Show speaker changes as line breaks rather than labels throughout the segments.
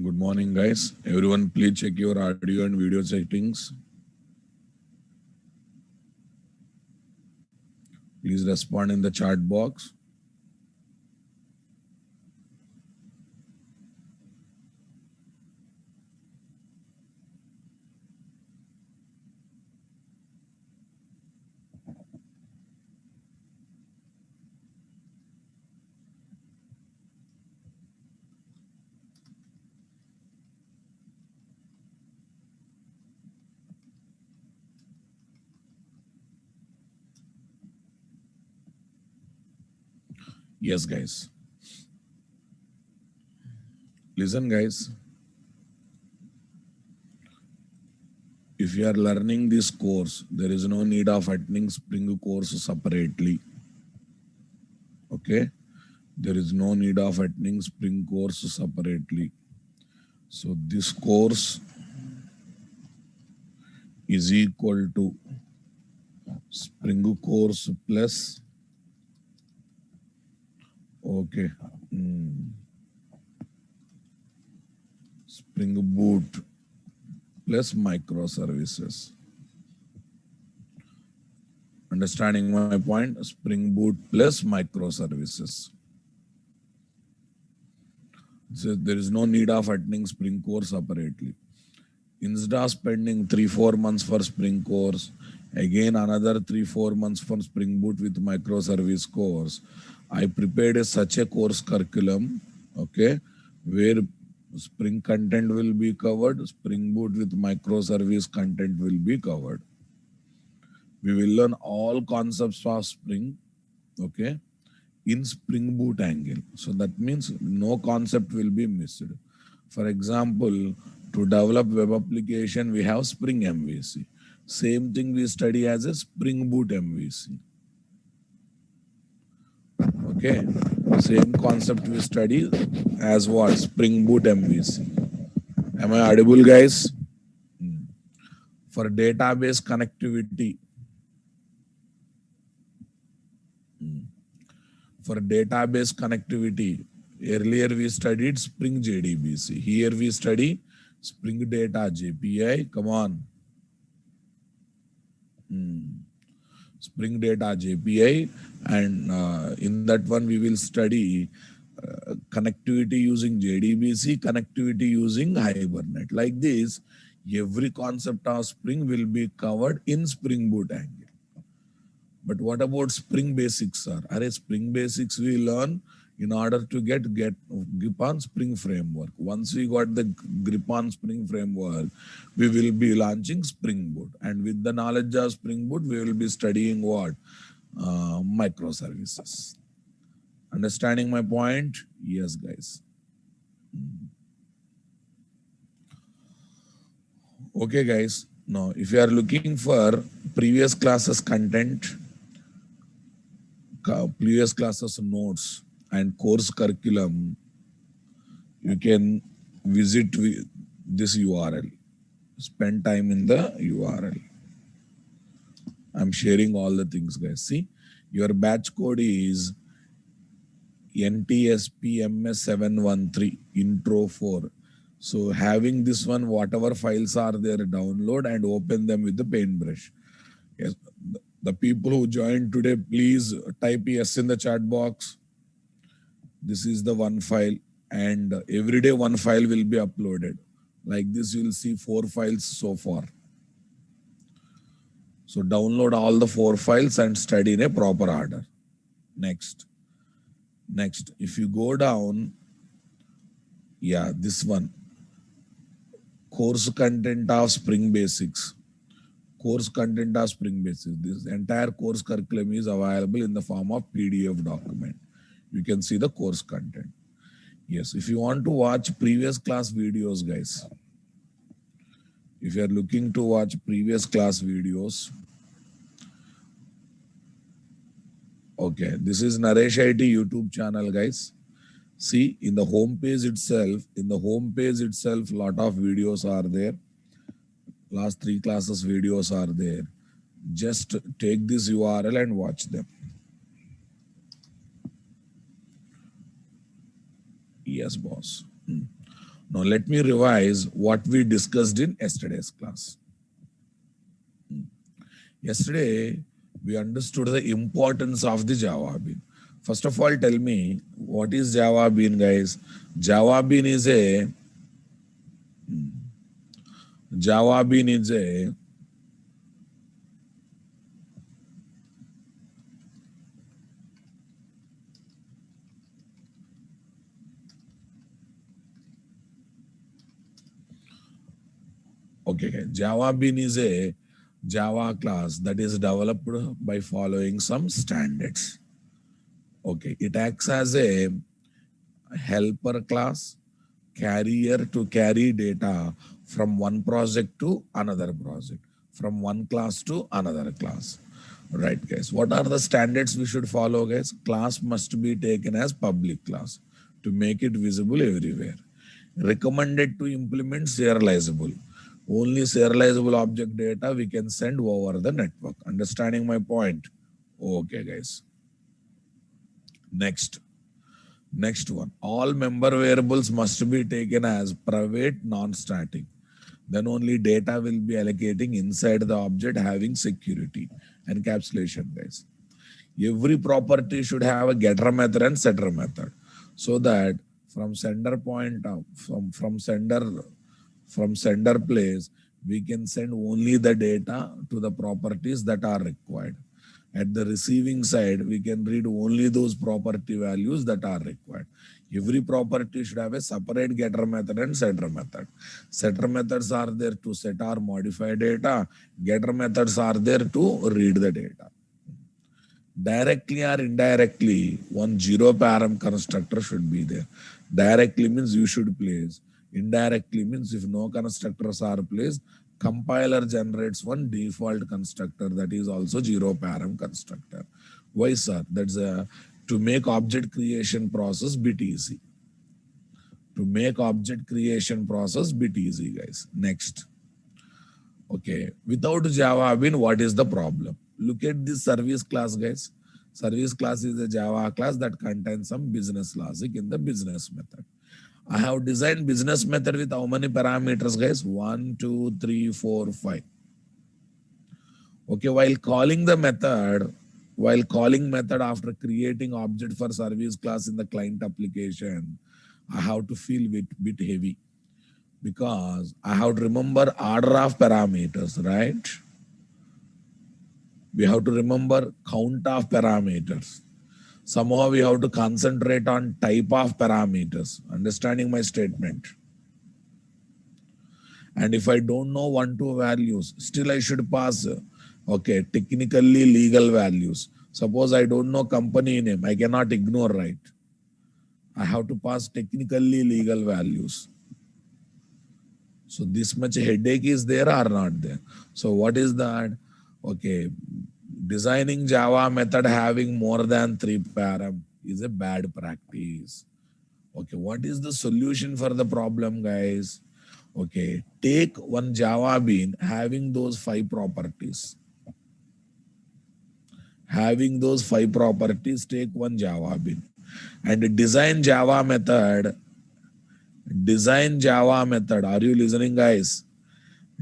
Good morning, guys. Everyone, please check your audio and video settings. Please respond in the chat box. Yes, guys. Listen, guys. If you are learning this course, there is no need of attending Spring course separately. Okay? There is no need of attending Spring course separately. So this course is equal to Spring course plus Spring Boot plus microservices. Understanding my point? Spring Boot plus microservices. So there is no need of attending Spring course separately. Instead of spending 3-4 months for Spring course, again another 3-4 months for Spring Boot with microservice course, I prepared such a course curriculum, okay, where Spring content will be covered, Spring Boot with microservice content will be covered. We will learn all concepts of Spring, okay, in Spring Boot angle. So that means no concept will be missed. For example, to develop web application, we have Spring MVC. Same thing we study as a Spring Boot MVC. Okay, same concept we study as what? Spring Boot MVC. Am I audible, guys? For database connectivity, earlier we studied Spring JDBC. Here we study Spring Data JPI. Come on. Spring Data JPI, and in that one we will study connectivity using JDBC, connectivity using Hibernate. Like this, every concept of Spring will be covered in Spring Boot angle. But what about Spring Basics, sir? Spring Basics we learn in order to get grip on Spring Framework. Once we got the grip on Spring Framework, we will be launching Spring Boot. And with the knowledge of Spring Boot, we will be studying what? Microservices. Understanding my point? Yes, guys. Okay, guys. Now, if you are looking for previous classes content, previous classes notes, and course curriculum, you can visit this URL. Spend time in the URL. I'm sharing all the things, guys. See, your batch code is NTSPMS713 intro 4. So having this one, whatever files are there, download and open them with the paintbrush. Yes. The people who joined today, please type yes in the chat box. This is the one file, and every day one file will be uploaded. Like this, you will see 4 files so far. So download all the 4 files and study in a proper order. Next, if you go down, yeah, this one, course content of Spring Basics. Course content of Spring Basics. This entire course curriculum is available in the form of PDF document. You can see the course content. Yes, if you want to watch previous class videos, guys, if you are looking to watch previous class videos, okay, this is Naresh IT YouTube channel, guys. See, in the home page itself, lot of videos are there. Last 3 classes videos are there. Just take this URL and watch them. Yes, boss. Now let me revise what we discussed in yesterday's class. Yesterday, we understood the importance of the Java bean. First of all, tell me, what is Java bean, guys? Java bean is a Java bean is a okay. Java bean is a Java class that is developed by following some standards. Okay, it acts as a helper class, carrier to carry data from one project to another project, from one class to another class. Right, guys. What are the standards we should follow, guys? Class must be taken as public class to make it visible everywhere. Recommended to implement serializable. Only serializable object data we can send over the network. Understanding my point? Okay, guys. Next one. All member variables must be taken as private, non-static. Then only data will be allocating inside the object having security. Encapsulation, guys. Every property should have a getter method and setter method, so that from sender point of from sender place, we can send only the data to the properties that are required. At the receiving side, we can read only those property values that are required. Every property should have a separate getter method and setter method. Setter methods are there to set or modify data. Getter methods are there to read the data. Directly or indirectly, one zero param constructor should be there. Directly means you should place. Indirectly means if no constructors are placed, compiler generates one default constructor that is also zero param constructor. Why, sir? That's to make object creation process bit easy. To make object creation process bit easy, guys. Next. Okay, without Java bean, what is the problem? Look at this service class, guys. Service class is a Java class that contains some business logic in the business method. I have designed business method with how many parameters, guys? 1, 2, 3, 4, 5. Okay, while calling method after creating object for service class in the client application, I have to feel bit heavy because I have to remember order of parameters, right? We have to remember count of parameters. Somehow we have to concentrate on type of parameters. Understanding my statement? And if I don't know 1, 2 values, still I should pass, okay, technically legal values. Suppose I don't know company name, I cannot ignore, right? I have to pass technically legal values. So this much headache is there or not there? So what is that? Okay, designing Java method having more than 3 param is a bad practice. Okay, what is the solution for the problem, guys? Okay, take one Java bean having those 5 properties. Having those 5 properties, take one Java bean and design Java method. Design Java method. Are you listening, guys?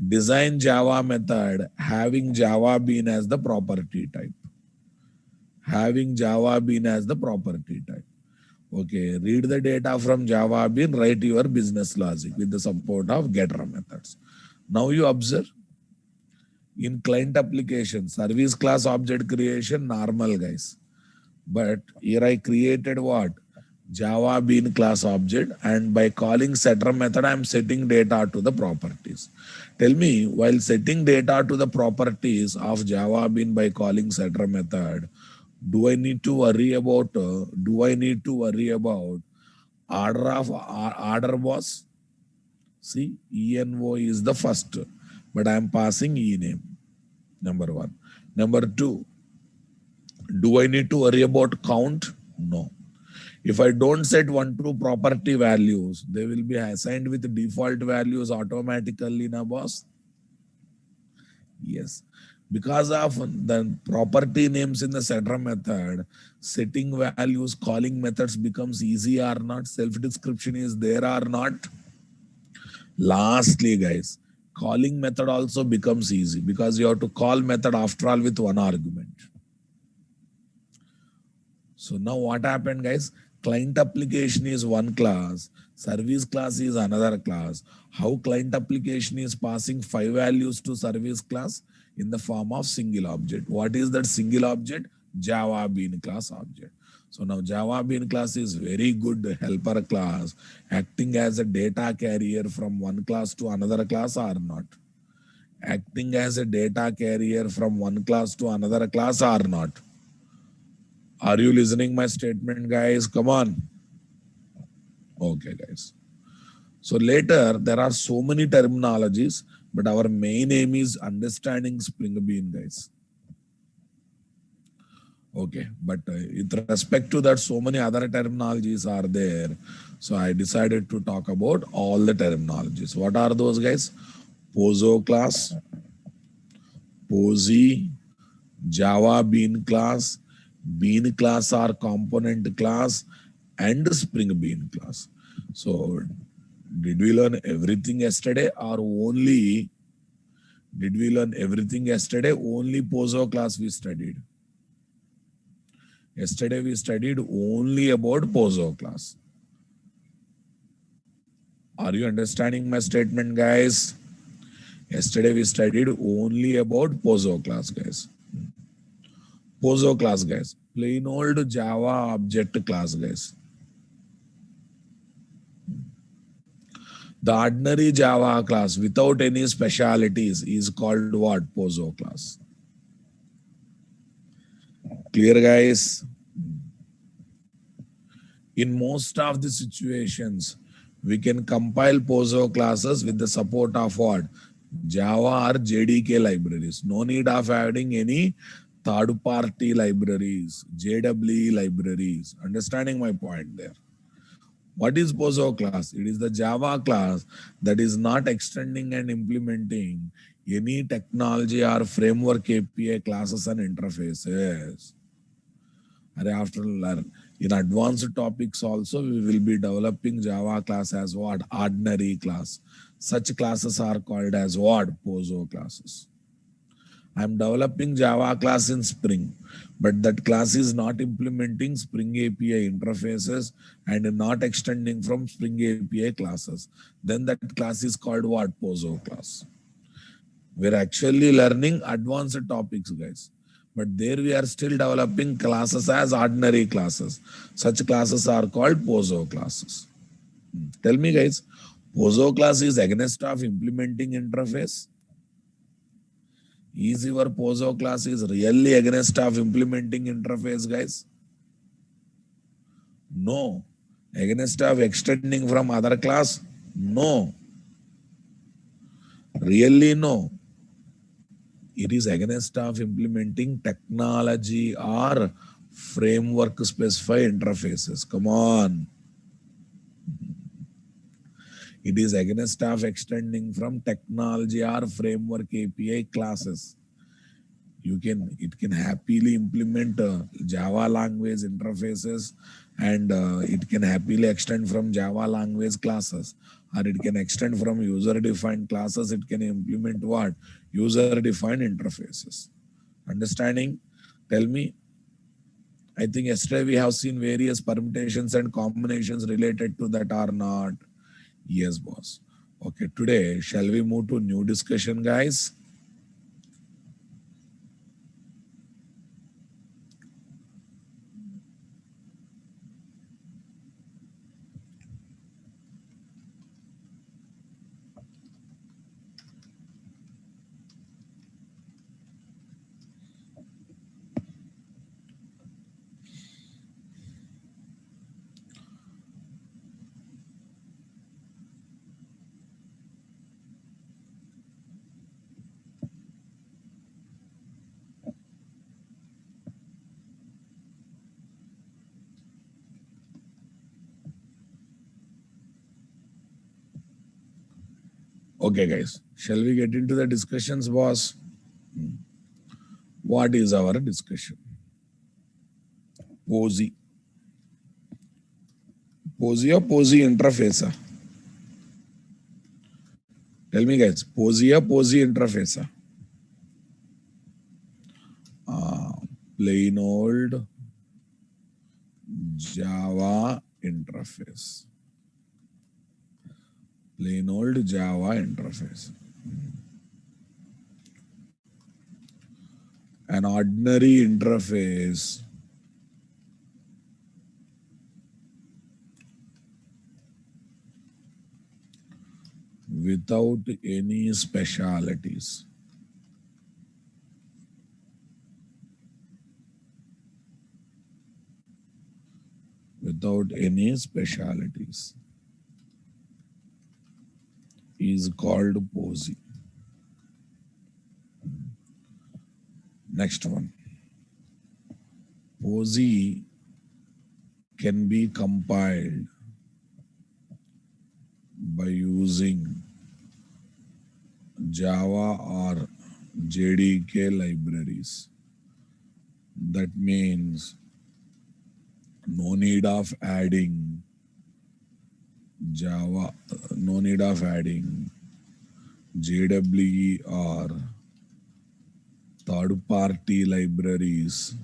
Design Java method having Java bean as the property type. Having Java bean as the property type. Okay, read the data from Java bean, write your business logic with the support of getter methods. Now you observe in client application, service class object creation, normal, guys. But here I created what? Java bean class object, and by calling setter method, I'm setting data to the properties. Tell me, while setting data to the properties of Java bean by calling setter method, do I need to worry about order was? See, ENO is the first, but I am passing E name. Number 1. Number 2, do I need to worry about count? No. If I don't set 1, 2 property values, they will be assigned with default values automatically, na boss? Yes. Because of the property names in the setter method, setting values, calling methods becomes easy or not, self-description is there or not. Lastly, guys, calling method also becomes easy because you have to call method after all with one argument. So now what happened, guys? Client application is one class, service class is another class. How client application is passing 5 values to service class in the form of single object. What is that single object? Java bean class object. So now Java bean class is very good helper class, acting as a data carrier from one class to another class or not. Acting as a data carrier from one class to another class or not. Are you listening my statement, guys? Come on. Okay, guys. So later, there are so many terminologies, but our main aim is understanding Spring Bean, guys. Okay, but with respect to that, so many other terminologies are there. So I decided to talk about all the terminologies. What are those, guys? Pozo class, Posy, Java Bean class, Bean class or component class, and Spring Bean class. So did we learn everything yesterday or only did we learn everything yesterday? Only Pozo class we studied. Yesterday we studied only about Pozo class. Are you understanding my statement, guys? Yesterday we studied only about Pozo class, guys. Pozo class, guys. Plain old Java object class, guys. The ordinary Java class without any specialities is called what? Pozo class. Clear, guys? In most of the situations, we can compile Pozo classes with the support of what? Java or JDK libraries. No need of adding any third-party libraries, JWE libraries. Understanding my point there? What is Pozo class? It is the Java class that is not extending and implementing any technology or framework API classes and interfaces. And after learn in advanced topics also, we will be developing Java class as what? Ordinary class. Such classes are called as what? Pozo classes. I'm developing Java class in Spring, but that class is not implementing Spring API interfaces and not extending from Spring API classes. Then that class is called what? Pozo class. We're actually learning advanced topics, guys. But there we are still developing classes as ordinary classes. Such classes are called Pozo classes. Tell me, guys, Pozo class is against of implementing interface? Is your Pozo class is really against of implementing interface, guys? No. Against of extending from other class? No. Really no. It is against of implementing technology or framework specified interfaces. Come on. It is against of extending from technology or framework API classes. It can happily implement Java language interfaces, and it can happily extend from Java language classes, or it can extend from user defined classes. It can implement what? User defined interfaces. Understanding? Tell me. I think yesterday we have seen various permutations and combinations related to that or not. Yes, boss. Okay, today shall we move to new discussion, guys? Okay, guys. Shall we get into the discussions, boss? What is our discussion? Posy. Posy or Posy interface? Tell me guys, POSI or POSI interface? Plain old Java interface. Plain old Java interface. An ordinary interface without any specialities. Without any specialities is called POSI. Next one. POSI can be compiled by using Java or JDK libraries. That means no need of adding Java, no need of adding JWE or third-party libraries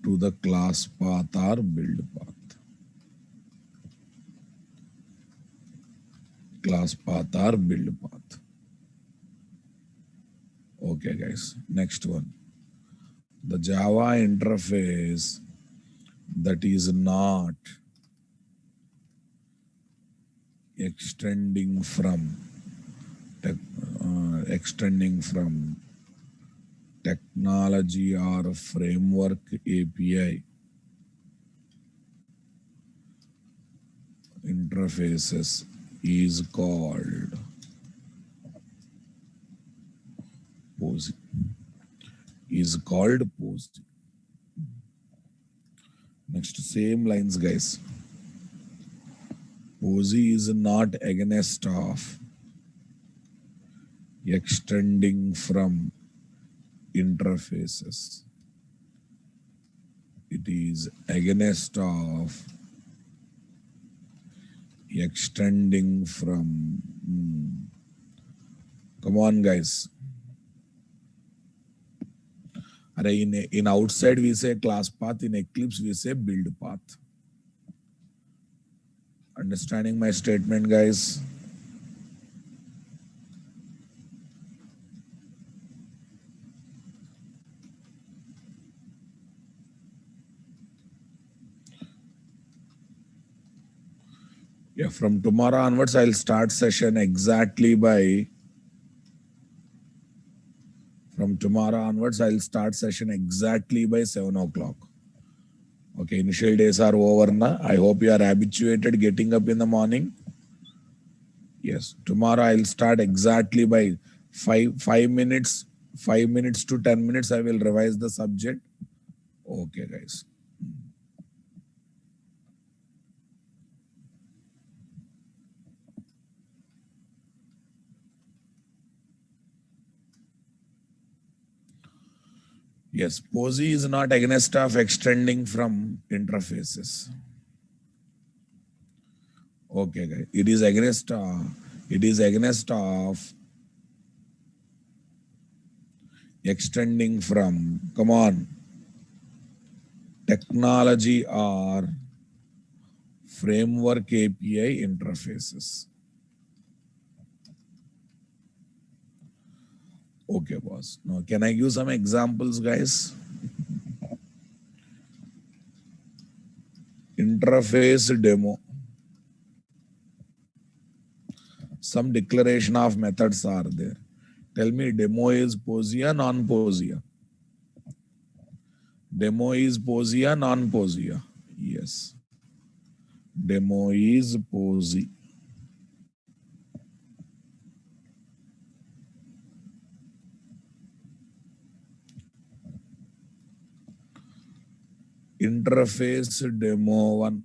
to the class path or build path. Class path or build path. Okay, guys. Next one. The Java interface that is not extending from technology or framework API interfaces is called POSI. Is called POSI. Next, same lines, guys. POSI is not against of extending from interfaces. It is against of extending from. Come on, guys. In outside we say class path, in Eclipse we say build path. Understanding my statement, guys? Yeah, from tomorrow onwards, I'll start session exactly by. From tomorrow onwards, I'll start session exactly by 7 o'clock. Okay, initial days are over now. I hope you are habituated getting up in the morning. Yes, tomorrow I'll start exactly by 5 minutes to 10 minutes. I will revise the subject. Okay, guys. Yes, POSI is not against of extending from interfaces. Okay, guys. It is against of extending from, come on, technology or framework API interfaces. Okay, boss. Now, can I give some examples, guys? Interface demo. Some declaration of methods are there. Tell me, demo is POSI or non-POSI? Demo is POSI or non-POSI? Yes. Demo is POSI. Interface demo one.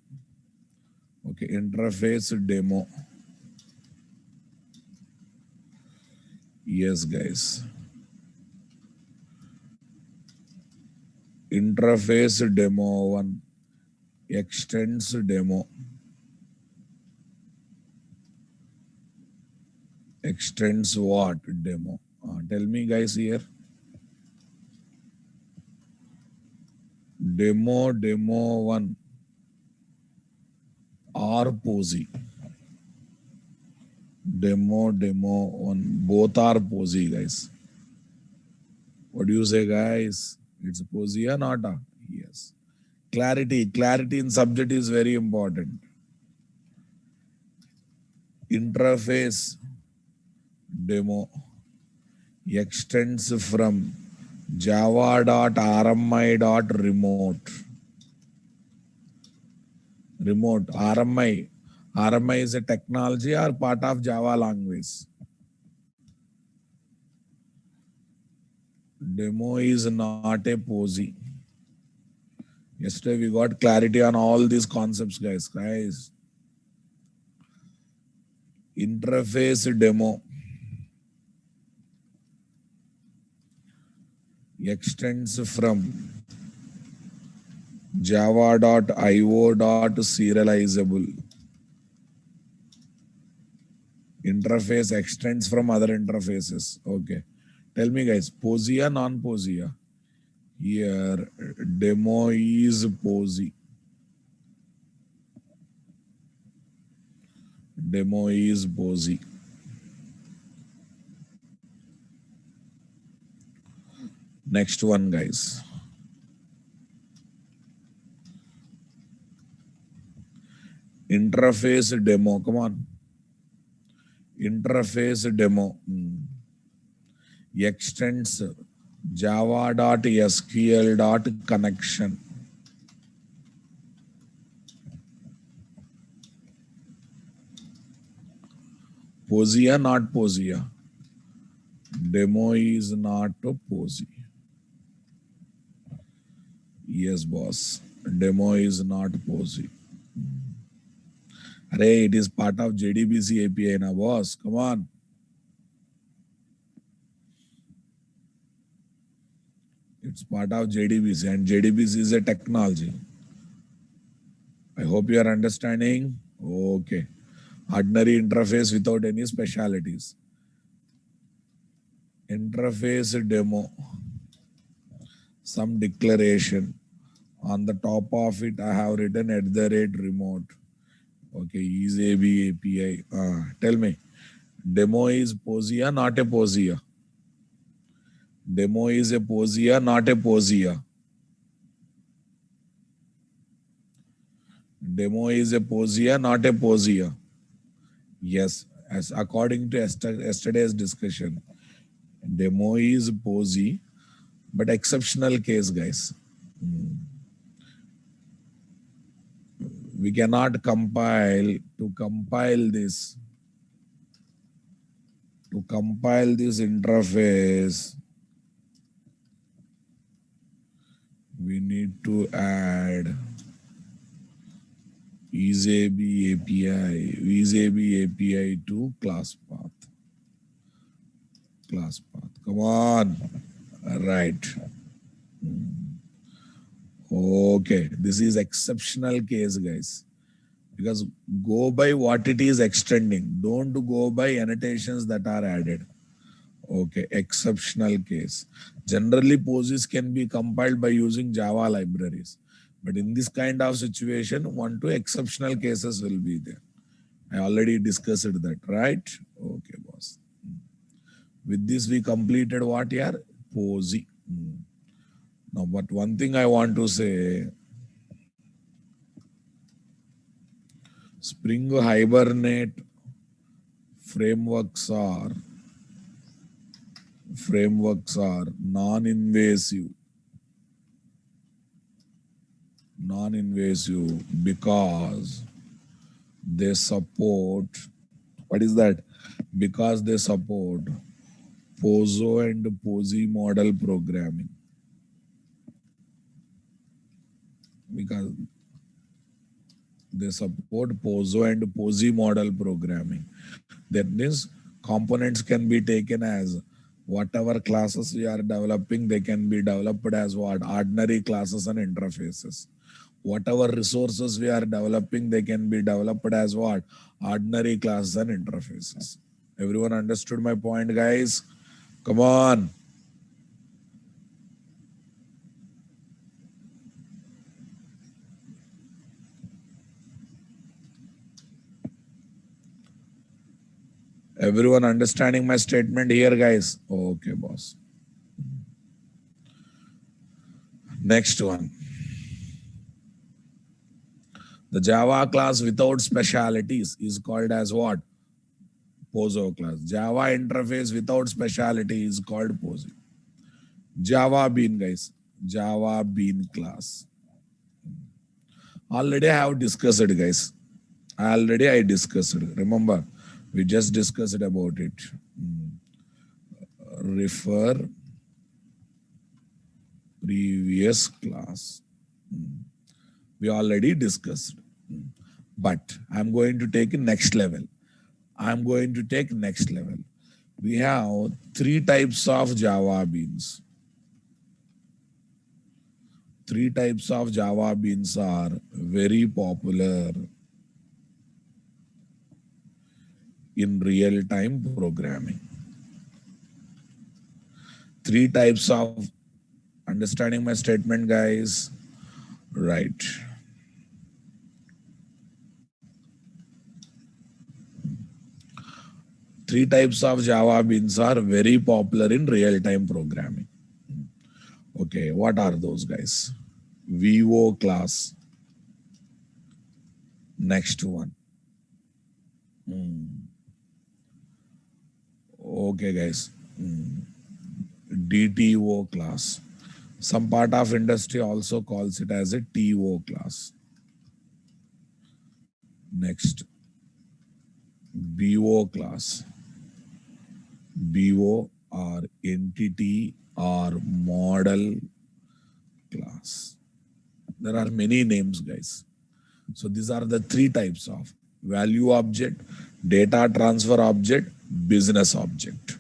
Okay, interface demo. Yes, guys. Interface demo 1 extends demo. extends what? Demo. Tell me guys here. Demo 1 or posy. Demo 1. Both are posy, guys. What do you say, guys? It's posy or not? Yes. Clarity in subject is very important. Interface demo extends from java.rmi.remote. Remote RMI. RMI is a technology or part of Java language. Demo is not a posy. Yesterday we got clarity on all these concepts, guys. Interface demo extends from java.io.serializable. Interface extends from other interfaces. Okay. Tell me, guys, posy or non-posy? Here, demo is posy. Demo is posy. Next one, guys. Interface demo. Come on. Interface demo extends java.sql.connection. Posy or not posy? Demo is not posy. Yes, boss. Demo is not posy. Array, it is part of JDBC API now, boss. Come on. It's part of JDBC and JDBC is a technology. I hope you are understanding. Okay. Ordinary interface without any specialities. Interface demo. Some declaration. On the top of it, I have written @remote. Okay, is AB API. Tell me, demo is posy or not a posy? Demo is a posy or not a posy? Demo is a posy or not a posy? Yes, as according to yesterday's discussion, demo is posy, but exceptional case, guys. We cannot compile this. To compile this interface, we need to add isAB API to class path. Come on. Right. Okay. This is exceptional case, guys. Because go by what it is extending. Don't go by annotations that are added. Okay. Exceptional case. Generally, poses can be compiled by using Java libraries. But in this kind of situation, 1 to exceptional cases will be there. I already discussed that, right? Okay, boss. With this, we completed what here? Posy. Now, but one thing I want to say, Spring Hibernate frameworks are non-invasive because they support, what is that? Because they support POSO and POSI model programming. Because they support POSO and POSI model programming. That means components can be taken as whatever classes we are developing, they can be developed as what? Ordinary classes and interfaces. Whatever resources we are developing, they can be developed as what? Ordinary classes and interfaces. Everyone understood my point, guys? Come on. Everyone understanding my statement here, guys? Okay, boss. Next one. The Java class without specialities is called as what? POSO class. Java interface without speciality is called POSO. Java Bean, guys. Java Bean class. Already I have discussed it, guys. Already I discussed it. Remember, we just discussed about it. Refer previous class. We already discussed. But I'm going to take next level. I'm going to take next level. We have 3 types of Java beans. 3 types of Java beans are very popular in real-time programming. 3 types of, understanding my statement, guys? Right. Three types of Java beans are very popular in real-time programming. Okay, what are those, guys? VO class. Next one. Okay, guys. DTO class. Some part of industry also calls it as a TO class. Next, BO class. BO or entity or model class. There are many names, guys. So these are the 3 types of value object, data transfer object, business object.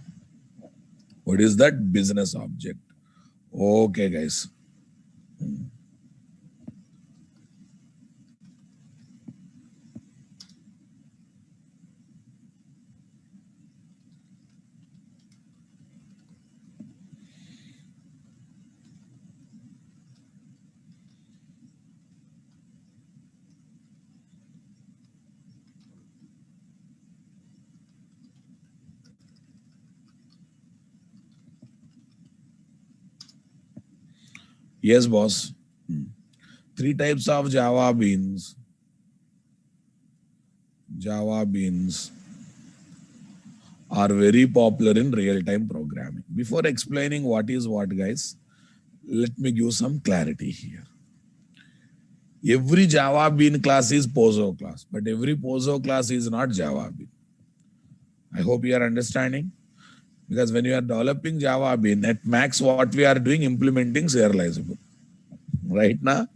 What is that? Business object. Okay, guys. Yes, boss. 3 types of Java beans. Java beans are very popular in real-time programming. Before explaining what is what, guys, let me give some clarity here. Every Java bean class is POSO class, but every POSO class is not Java bean. I hope you are understanding. Because when you are developing Java bean, at max what we are doing, implementing serializable. Right now,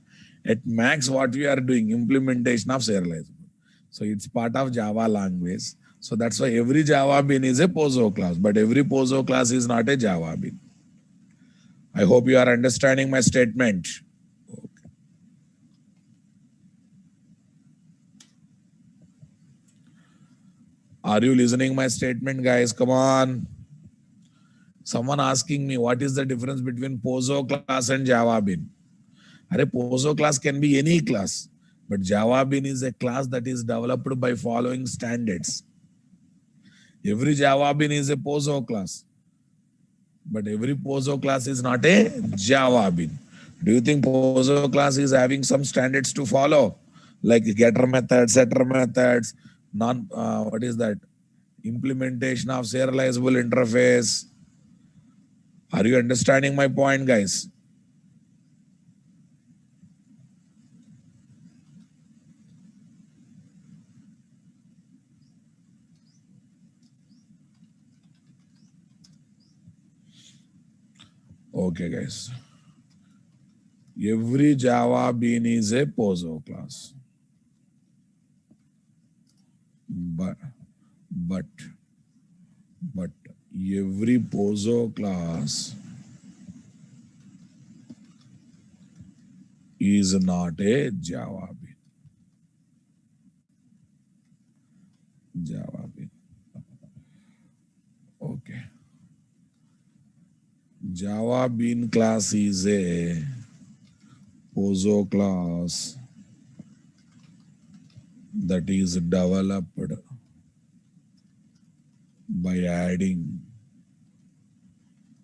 at max what we are doing, implementation of serializable. So it's part of Java language. So that's why every Java bean is a POSO class, but every POSO class is not a Java bean. I hope you are understanding my statement. Okay. Are you listening my statement, guys? Come on. Someone asking me what is the difference between POSO class and Java bean? Are POSO class can be any class, but Java bean is a class that is developed by following standards. Every Java bean is a POSO class, but every POSO class is not a Java bean. Do you think POSO class is having some standards to follow, like getter methods, setter methods, what is that? Implementation of serializable interface. Are you understanding my point, guys? Okay, guys. Every Java bean is a POSO class. But every POSO class is not a Java bean. Java bean. Java bean class is a POSO class that is developed by adding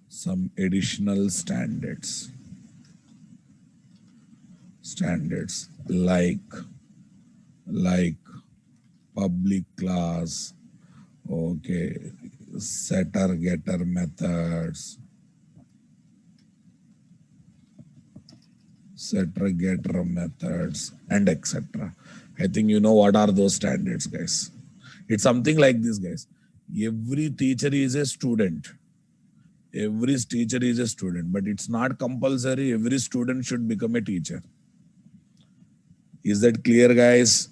some additional standards like public class, okay, setter getter methods, and etc. I think you know what are those standards, guys. It's something like this, guys. Every teacher is a student. Every teacher is a student, but it's not compulsory. Every student should become a teacher. Is that clear, guys?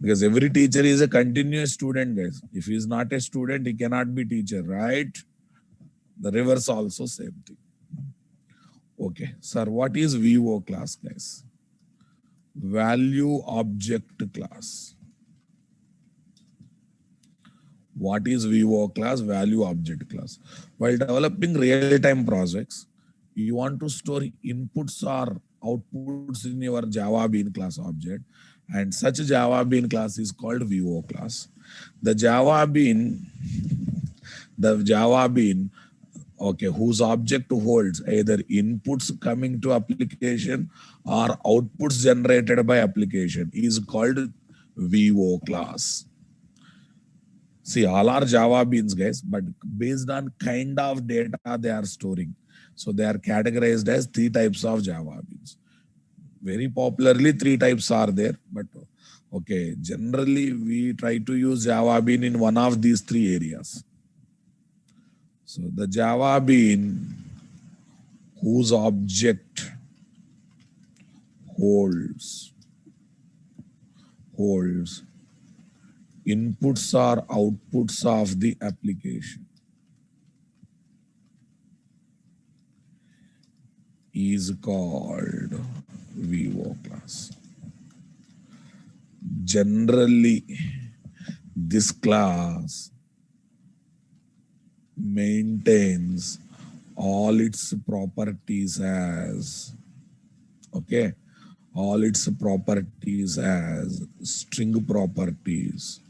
Because every teacher is a continuous student, guys. If he is not a student, he cannot be teacher, right? The reverse also same thing. Okay, sir, what is VO class, guys? Value object class. What is VO class? Value object class. While developing real-time projects, you want to store inputs or outputs in your Java Bean class object, and such Java Bean class is called VO class. The Java Bean, okay, whose object holds either inputs coming to application or outputs generated by application is called VO class. See, all are Java beans, guys, but based on kind of data they are storing. So they are categorized as 3 types of Java beans. Very popularly, 3 types are there, but okay, generally we try to use Java bean in one of these 3 areas. So the Java bean whose object holds inputs or outputs of the application is called VO class. Generally, this class maintains all its properties as, okay, all its properties as string properties,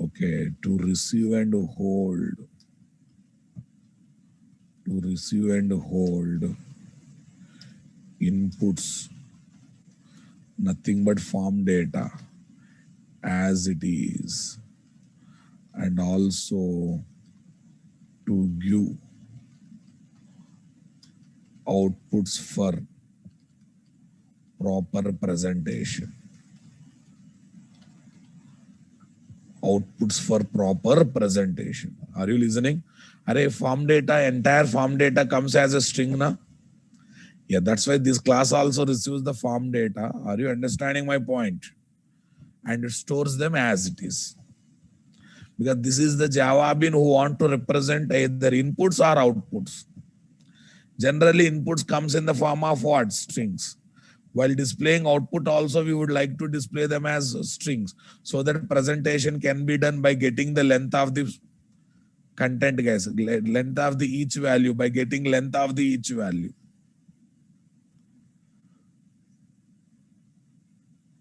okay, to receive and hold inputs, nothing but form data as it is, and also to give outputs for proper presentation. Outputs for proper presentation. Are you listening? Array form data, entire form data comes as a string, na? Yeah, that's why this class also receives the form data. Are you understanding my point? And it stores them as it is. Because this is the Java bean who want to represent either inputs or outputs. Generally, inputs comes in the form of what? Strings. While displaying output also, we would like to display them as strings so that presentation can be done by getting the length of the content, guys. Length of the each value, by getting length of the each value.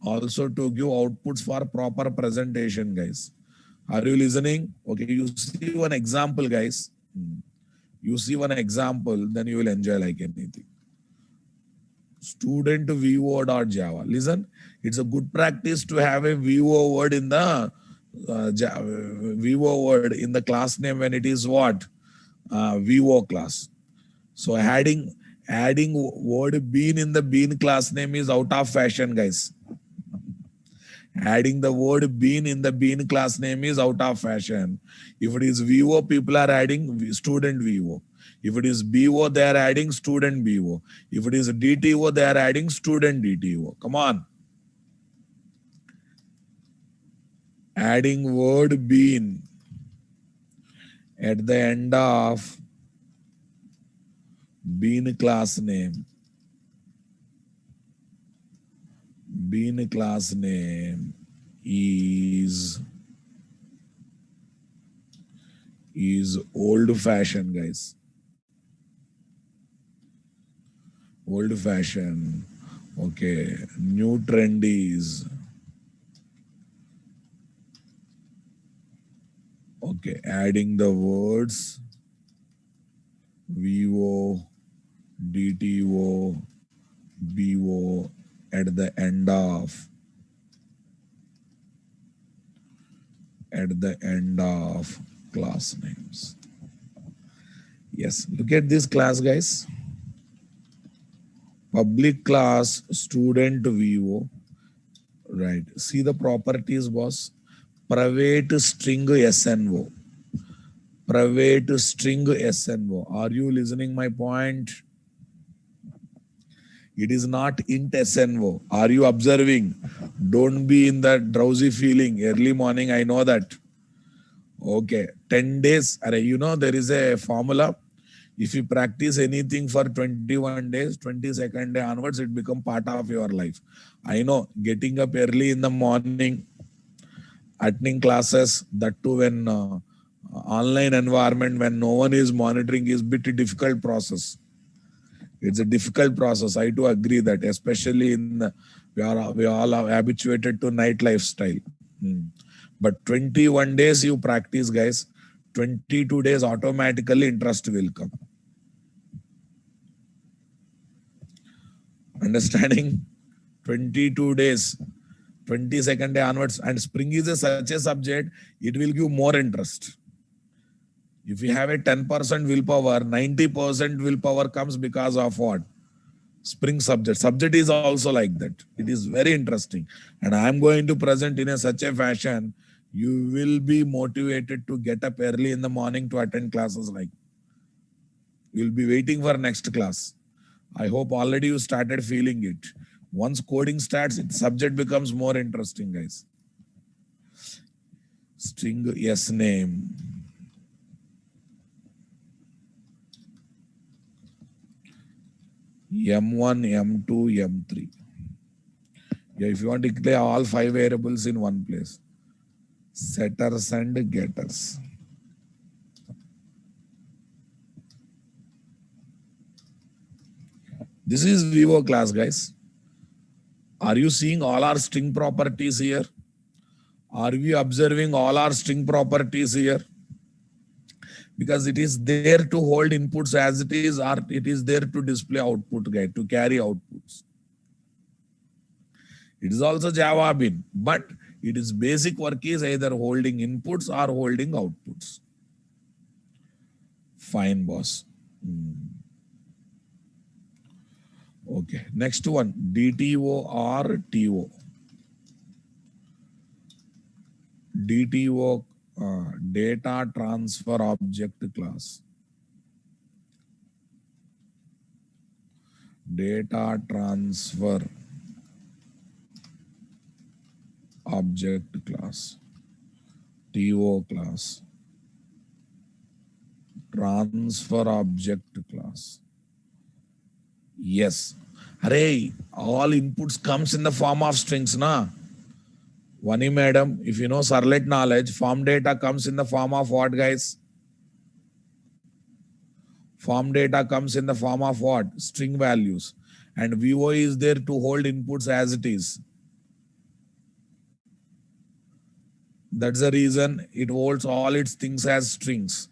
Also to give outputs for proper presentation, guys. Are you listening? Okay, you see one example, guys. You see one example, then you will enjoy like anything. Student VO.java. Listen, it's a good practice to have a VO word in the VO word in the class name when it is what? VO class. So adding word bean in the bean class name is out of fashion, guys. Adding the word bean in the bean class name is out of fashion. If it is VO, people are adding student VO. If it is BO, they are adding student BO. If it is DTO, they are adding student DTO. Come on. Adding word bean at the end of bean class name. Bean class name is is old fashioned, guys. Old fashioned. Okay. New trend is, okay, adding the words VO, DTO, BO at the end of class names. Yes, look at this class, guys. Public class student VO, right? See the properties, boss. Private string SNO. Private string SNO. Are you listening my point? It is not int SNO. Are you observing? Don't be in that drowsy feeling. Early morning, I know that. Okay, 10 days. You know, there is a formula. If you practice anything for 21 days, 22nd day onwards, it becomes part of your life. I know getting up early in the morning, attending classes, that too when online environment, when no one is monitoring, is bit difficult process. It's a difficult process. I do agree that, especially in we all are habituated to night lifestyle. But 21 days you practice, guys. 22 days automatically interest will come. Understanding? 22 days, 22nd day onwards, and spring is such a subject, it will give more interest. If you have a 10% willpower, 90% willpower comes because of what? Spring subject. Subject is also like that. It is very interesting. And I am going to present in such a fashion, you will be motivated to get up early in the morning to attend classes like. You'll be waiting for next class. I hope already you started feeling it. Once coding starts, the subject becomes more interesting, guys. String yes name. M1, M2, M3. Yeah, if you want to declare all 5 variables in one place. Setters and getters. This is VO class, guys. Are you seeing all our string properties here? Are we observing all our string properties here? Because it is there to hold inputs as it is, or it is there to display output, guide, to carry outputs. It is also Java bin, but it is basic work is either holding inputs or holding outputs. Fine, boss. Okay, next one, DTO or TO. DTO, data transfer object class. Data transfer object class. TO class. Transfer object class. Yes. Hooray, all inputs comes in the form of strings, na? Vani madam, if you know Serlet knowledge, form data comes in the form of what, guys? Form data comes in the form of what? String values. And VO is there to hold inputs as it is. That's the reason it holds all its things as strings.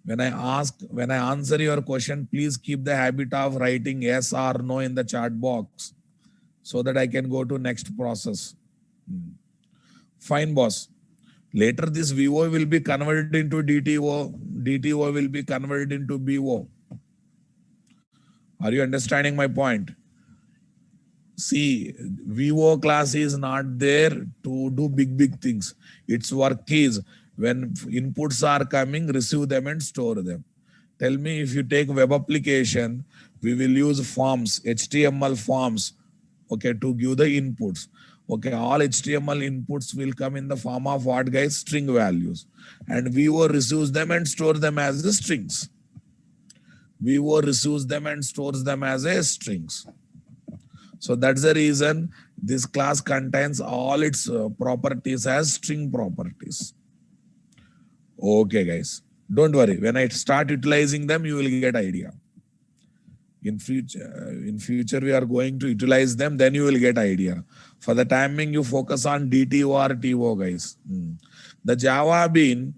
When I answer your question, please keep the habit of writing yes or no in the chat box so that I can go to next process. Fine, boss. Later, this VO will be converted into DTO. DTO will be converted into BO. Are you understanding my point? See, VO class is not there to do big things. Its work is when inputs are coming, receive them and store them. Tell me, if you take web application, we will use forms, HTML forms, okay, to give the inputs. Okay, all HTML inputs will come in the form of what, guys? String values. And VO receives them and stores them as the strings. VO receives them and stores them as a strings. So that's the reason this class contains all its properties as string properties. Okay, guys. Don't worry. When I start utilizing them, you will get idea. In future, we are going to utilize them. Then you will get idea. For the timing, you focus on DTO or TO, guys. The Java bean,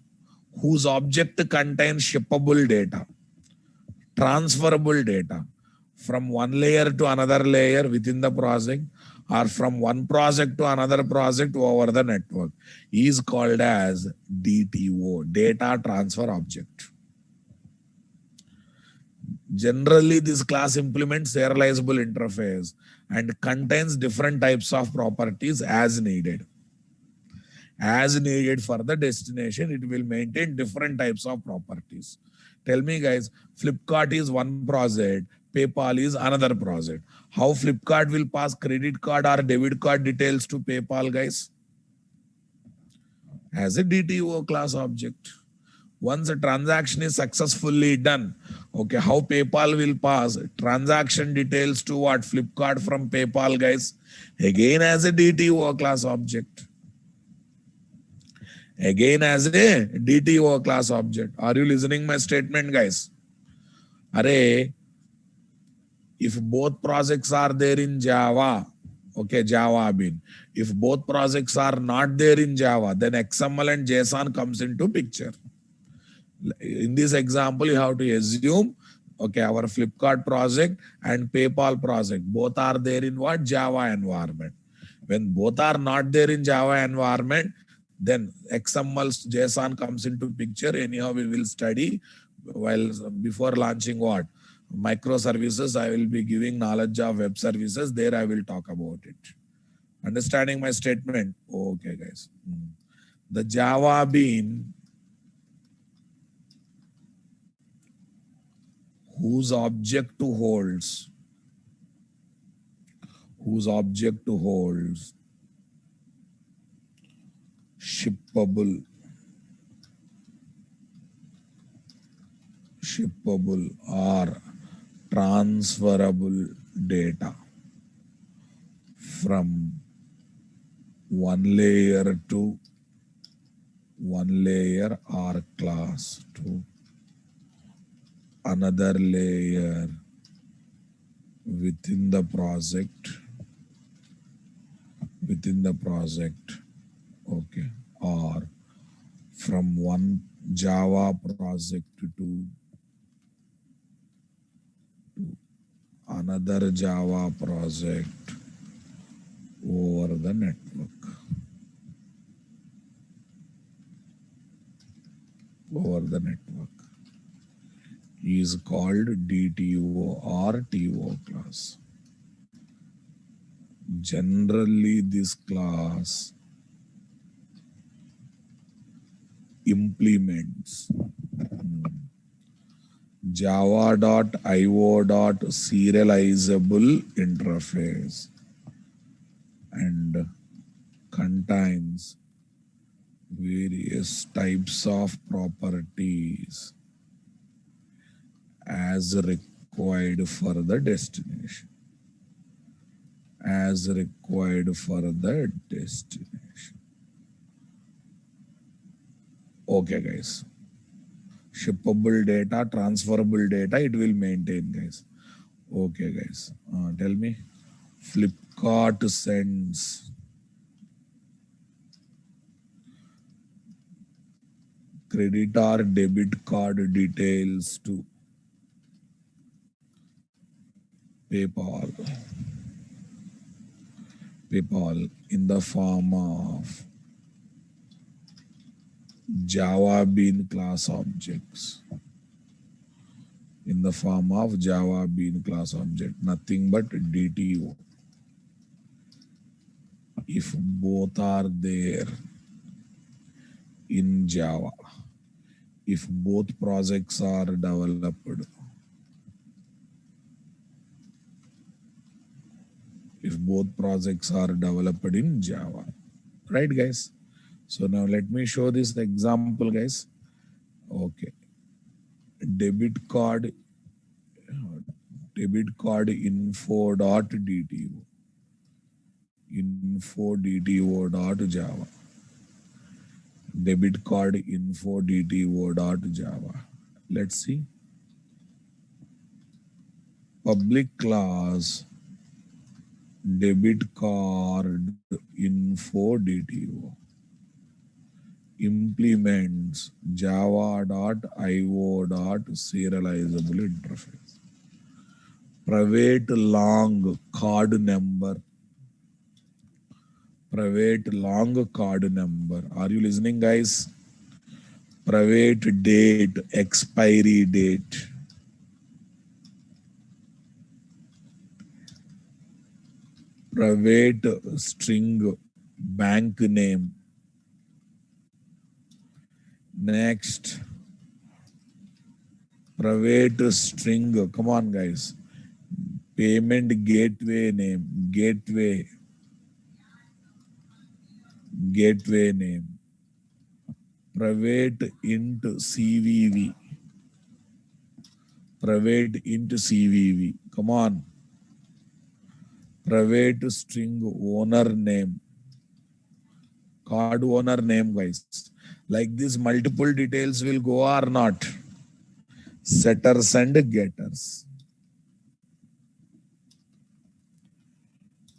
whose object contains shippable data, transferable data from one layer to another layer within the project, or from one project to another project over the network, is called as DTO, data transfer object. Generally, this class implements serializable interface and contains different types of properties as needed. As needed for the destination, it will maintain different types of properties. Tell me, guys, Flipkart is one project, PayPal is another project. How Flipkart will pass credit card or debit card details to PayPal, guys? As a DTO class object. Once a transaction is successfully done, okay, how PayPal will pass transaction details to what? Flipkart from PayPal, guys? Again, as a DTO class object. Again, as a DTO class object. Are you listening my statement, guys? Array, if both projects are there in Java, okay, Java bin. If both projects are not there in Java, then XML and JSON comes into picture. In this example, you have to assume, okay, our Flipkart project and PayPal project, both are there in what? Java environment. When both are not there in Java environment, then XML JSON comes into picture. Anyhow, we will study while before launching what? Microservices. I will be giving knowledge of web services. There I will talk about it. Understanding my statement? Okay, guys. The Java bean whose object holds shippable or transferable data from one layer or class to another layer within the project, okay, or from one Java project to another Java project over the network. Is called DTO or TO class. Generally, this class implements java.io.serializable interface and contains various types of properties as required for the destination. Okay, guys. Shippable data, transferable data, it will maintain, guys. Okay, guys. Tell me. Flipkart sends credit or debit card details to PayPal in the form of Java bean class objects. Nothing but DTO. If both are there in Java, if both projects are developed, in Java, right, guys? So now let me show this example, guys. Okay, debit card info.dto.java. debit card info dto.java. Let's see. Public class debit card info dto implements java.io.serializable interface. Private long card number. Private long card number. Are you listening, guys? Private date, expiry date. Private string, bank name. Next, private string. Come on, guys. Payment gateway name. Gateway name. Private int CVV. Private int CVV. Come on. Private string owner name. Card owner name, guys. Like this, multiple details will go or not. Setters and getters.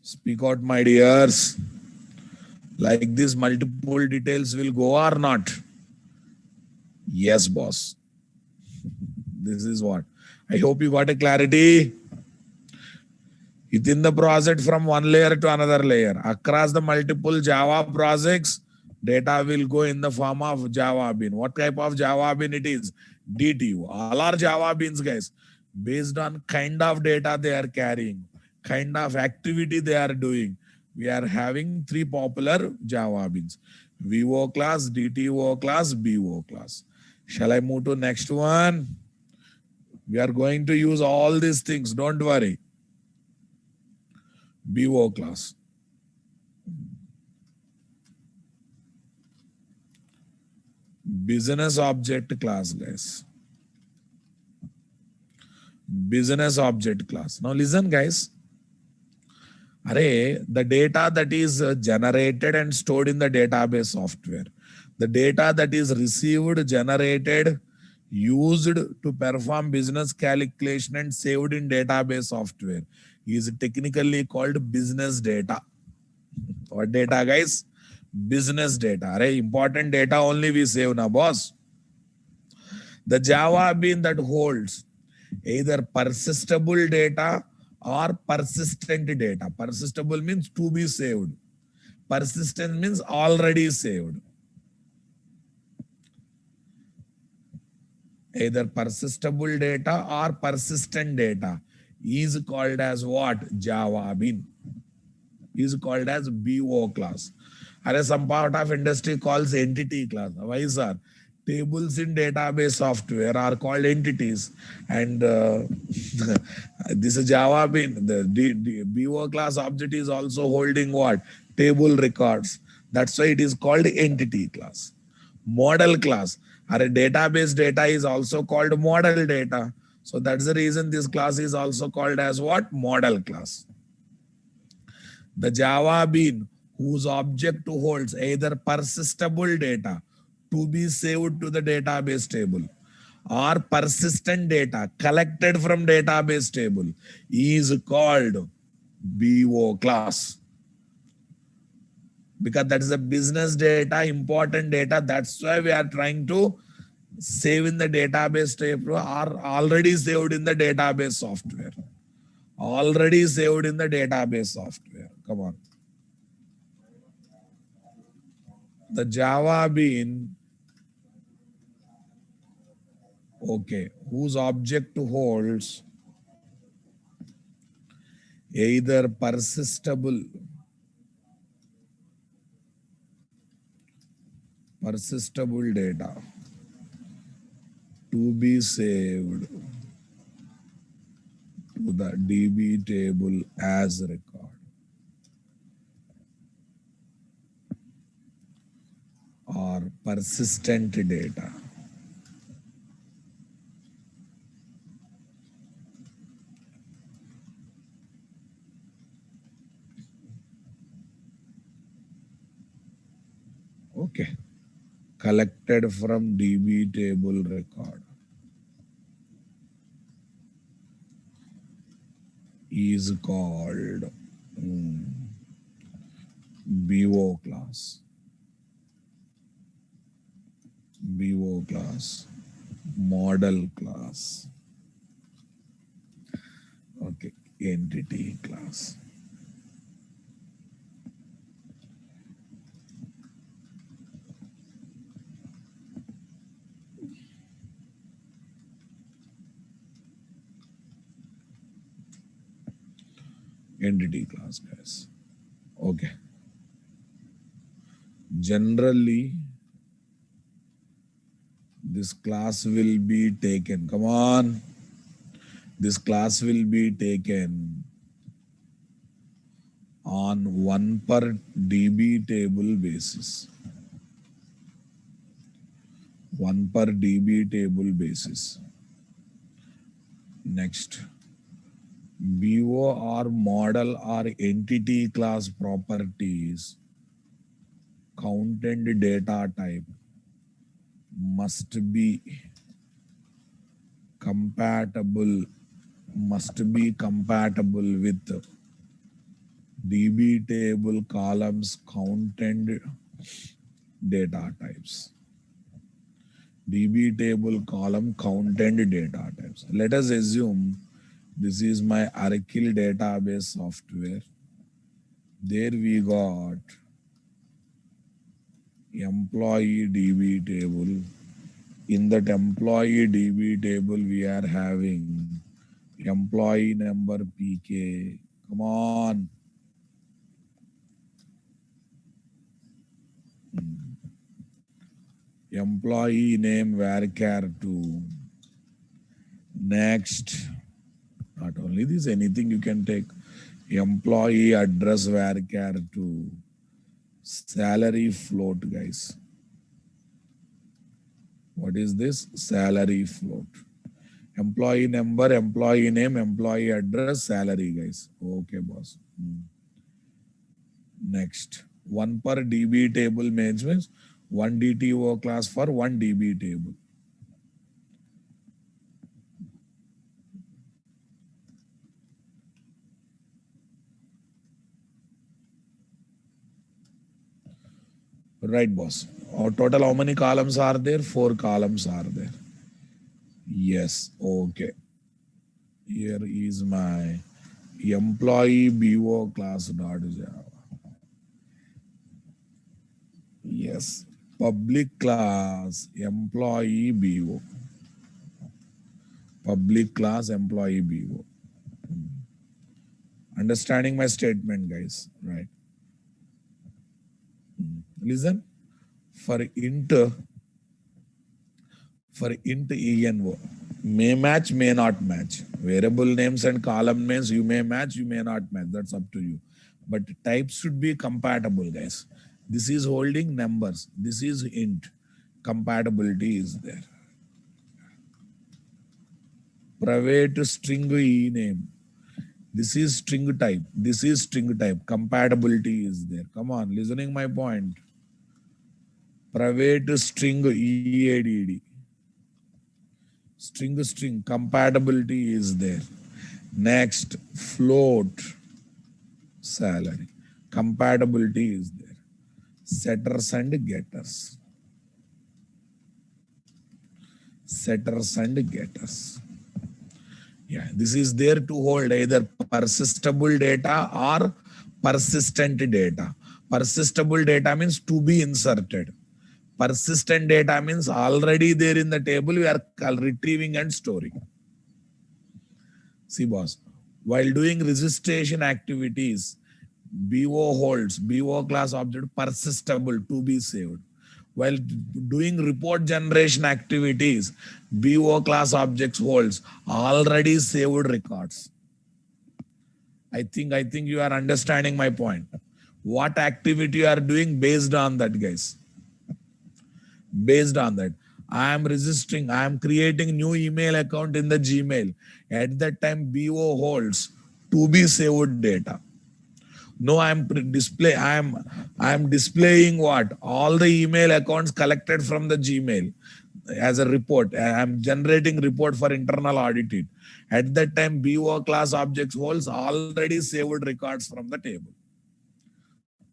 Speak out, my dears. Like this, multiple details will go or not. Yes, boss. This is what. I hope you got a clarity. Within the project from one layer to another layer. Across the multiple Java projects, data will go in the form of Java bean. What type of Java bean it is? DTU. All are Java beans, guys. Based on kind of data they are carrying, kind of activity they are doing. We are having three popular Java beans. VO class, DTO class, BO class. Shall I move to next one? We are going to use all these things. Don't worry. BO class. Business object class, guys. Business object class. Now listen, guys. Array, the data that is generated and stored in the database software, the data that is received, generated, used to perform business calculation and saved in database software is technically called business data. What data, guys? Business data. Array, important data only we save now, boss. The Java bean that holds either persistible data or persistent data. Persistible means to be saved. Persistent means already saved. Either persistible data or persistent data is called as what? Java bean. Is called as BO class. Or some part of industry calls entity class. Why, sir? Tables in database software are called entities, and this is Java bean. The BO class object is also holding what? Table records. That's why it is called entity class. Model class. Our database data is also called model data. So that's the reason this class is also called as what? Model class. The Java bean whose object holds either persistible data to be saved to the database table or persistent data collected from database table is called BO class. Because that is a business data, important data. That's why we are trying to save in the database table or already saved in the database software. Already saved in the database software. Come on. The Java bean, okay, whose object holds either persistible data to be saved to the DB table as record or persistent data. Okay. collected from DB table record is called BO class. BO class, model class, okay, entity class. Entity class, guys. Okay. Generally, this class will be taken. Come on. This class will be taken on 1 per DB table basis. 1 per DB table basis. Next. BO or model or entity class properties, counted data type must be compatible with DB table columns counted data types. DB table column counted data types. Let us assume this is my Oracle database software. There we got employee DB table. In that employee DB table, we are having employee number PK. Come on. Employee name varchar2. Next. Not only this, anything you can take. Employee address varchar2. Salary float, guys. What is this? Salary float. Employee number, employee name, employee address, salary, guys. Okay, boss. Next. 1 per DB table means 1 DTO class for 1 DB table. Right, boss. Total how many columns are there? 4 columns are there. Yes, okay. Here is my employee BO class dot Java. Yes, public class employee BO. Public class employee BO. Understanding my statement, guys, right? Listen, for int envo, may match, may not match. Variable names and column names, you may match, you may not match. That's up to you. But types should be compatible, guys. This is holding numbers. This is int. Compatibility is there. Private string e name. This is string type. This is string type. Compatibility is there. Come on, listening my point. Private string EADD. String compatibility is there. Next, float salary. Compatibility is there. Setters and getters. Setters and getters. Yeah, this is there to hold either persistible data or persistent data. Persistible data means to be inserted. Persistent data means already there in the table, we are retrieving and storing. See, boss, while doing registration activities, BO holds, BO class object persistible to be saved. While doing report generation activities, BO class objects holds already saved records. I think you are understanding my point. What activity you are doing based on that, guys. Based on that, I am registering, I am creating new email account in the Gmail. At that time, BO holds to be saved data. No, I'm displaying what? All the email accounts collected from the Gmail as a report. I'm generating report for internal audit. At that time, BO class objects holds already saved records from the table.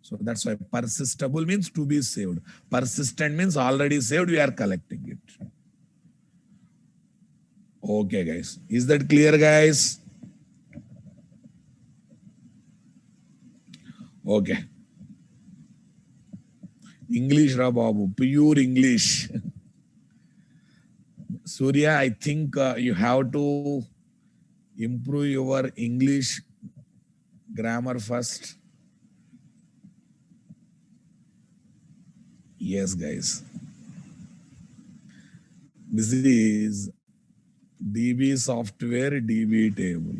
So that's why persistable means to be saved. Persistent means already saved, we are collecting it. Okay, guys. Is that clear, guys? Okay. English, Babu, pure English. Surya, I think you have to improve your English grammar first. Yes, guys. This is DB software, DB table.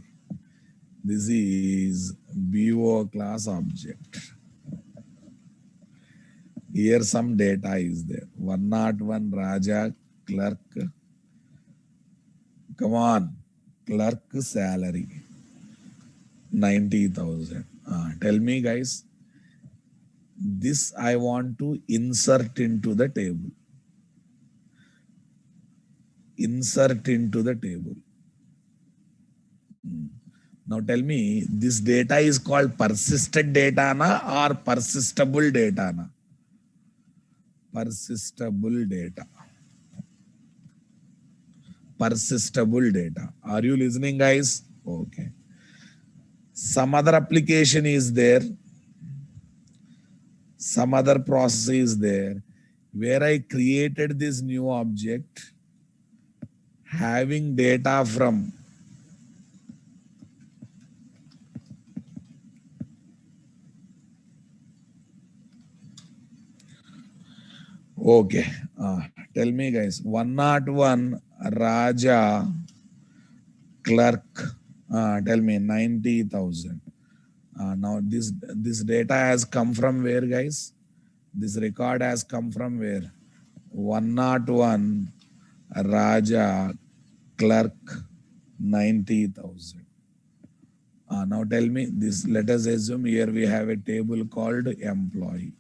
This is BO class object. Here some data is there. 101 Raja clerk. Come on. Clerk salary. 90,000. Tell me, guys. This I want to insert into the table. Insert into the table. Now tell me, this data is called persistent data na or persistible data na? Persistible data. Persistible data. Are you listening, guys? Okay. Some other application is there. Some other process is there where I created this new object having data from okay. Tell me, guys. 101 Raja clerk. Tell me 90,000. Now this data has come from where, guys? This record has come from where? 101 Raja clerk 90,000. Now tell me this. Let us assume here we have a table called employee.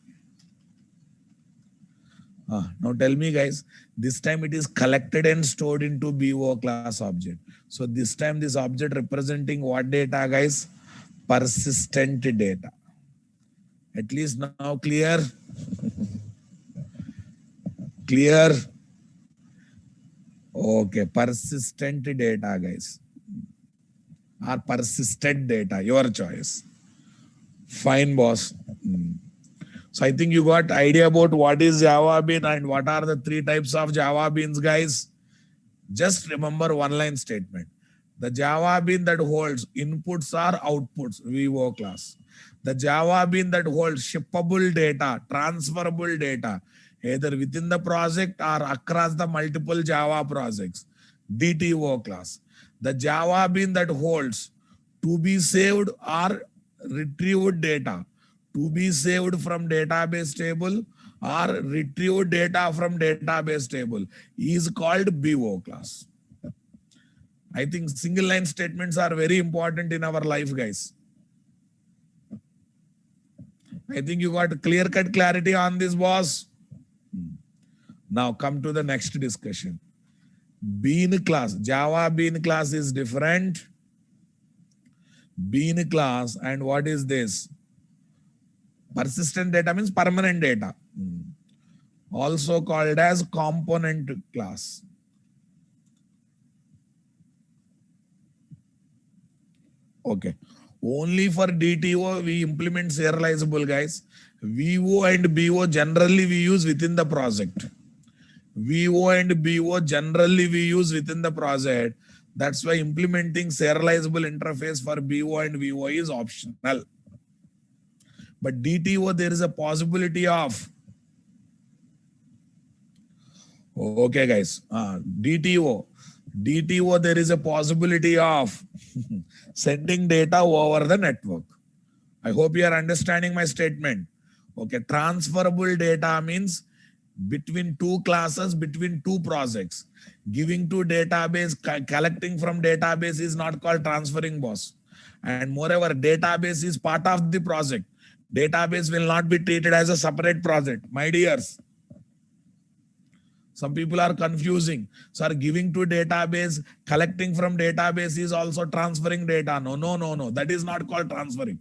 Now tell me, guys, this time it is collected and stored into BO class object. So this time this object representing what data, guys? Persistent data. At least now clear? Clear? Okay, persistent data, guys. Or persistent data, your choice. Fine, boss. So I think you got idea about what is Java bean and what are the three types of Java beans, guys. Just remember one line statement. The Java bean that holds inputs or outputs, VO class. The Java bean that holds shippable data, transferable data, either within the project or across the multiple Java projects, DTO class. The Java bean that holds to be saved or retrieved data, to be saved from database table or retrieve data from database table is called BO class. I think single line statements are very important in our life, guys. I think you got clear-cut clarity on this, boss. Now come to the next discussion. Bean class, Java bean class is different. Bean class, and what is this? Persistent data means permanent data. Also called as component class. Okay. Only for DTO we implement serializable, guys. VO and BO generally we use within the project. VO and BO generally we use within the project. That's why implementing serializable interface for BO and VO is optional. But DTO, there is a possibility of. Okay, guys. DTO, there is a possibility of sending data over the network. I hope you are understanding my statement. Okay, transferable data means between two classes, between two projects. Giving to database, collecting from database is not called transferring, boss. And moreover, database is part of the project. Database will not be treated as a separate project. My dears, some people are confusing. So are giving to database, collecting from database is also transferring data. No, no, no, no. That is not called transferring.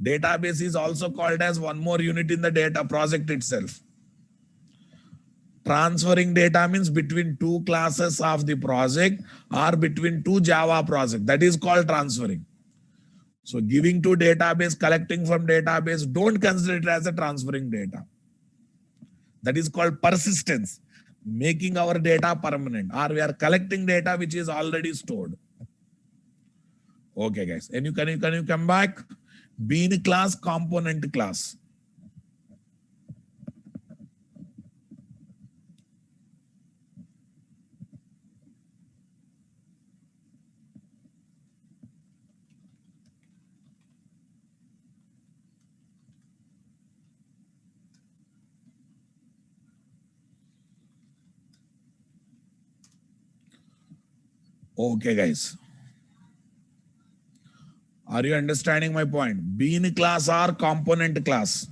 Database is also called as one more unit in the data project itself. Transferring data means between two classes of the project or between two Java projects. That is called transferring. So giving to database, collecting from database, don't consider it as a transferring data. That is called persistence, making our data permanent, or we are collecting data which is already stored. Okay, guys. And can you come back? Bean class, component class. Okay, guys. Are you understanding my point? Bean class or component class?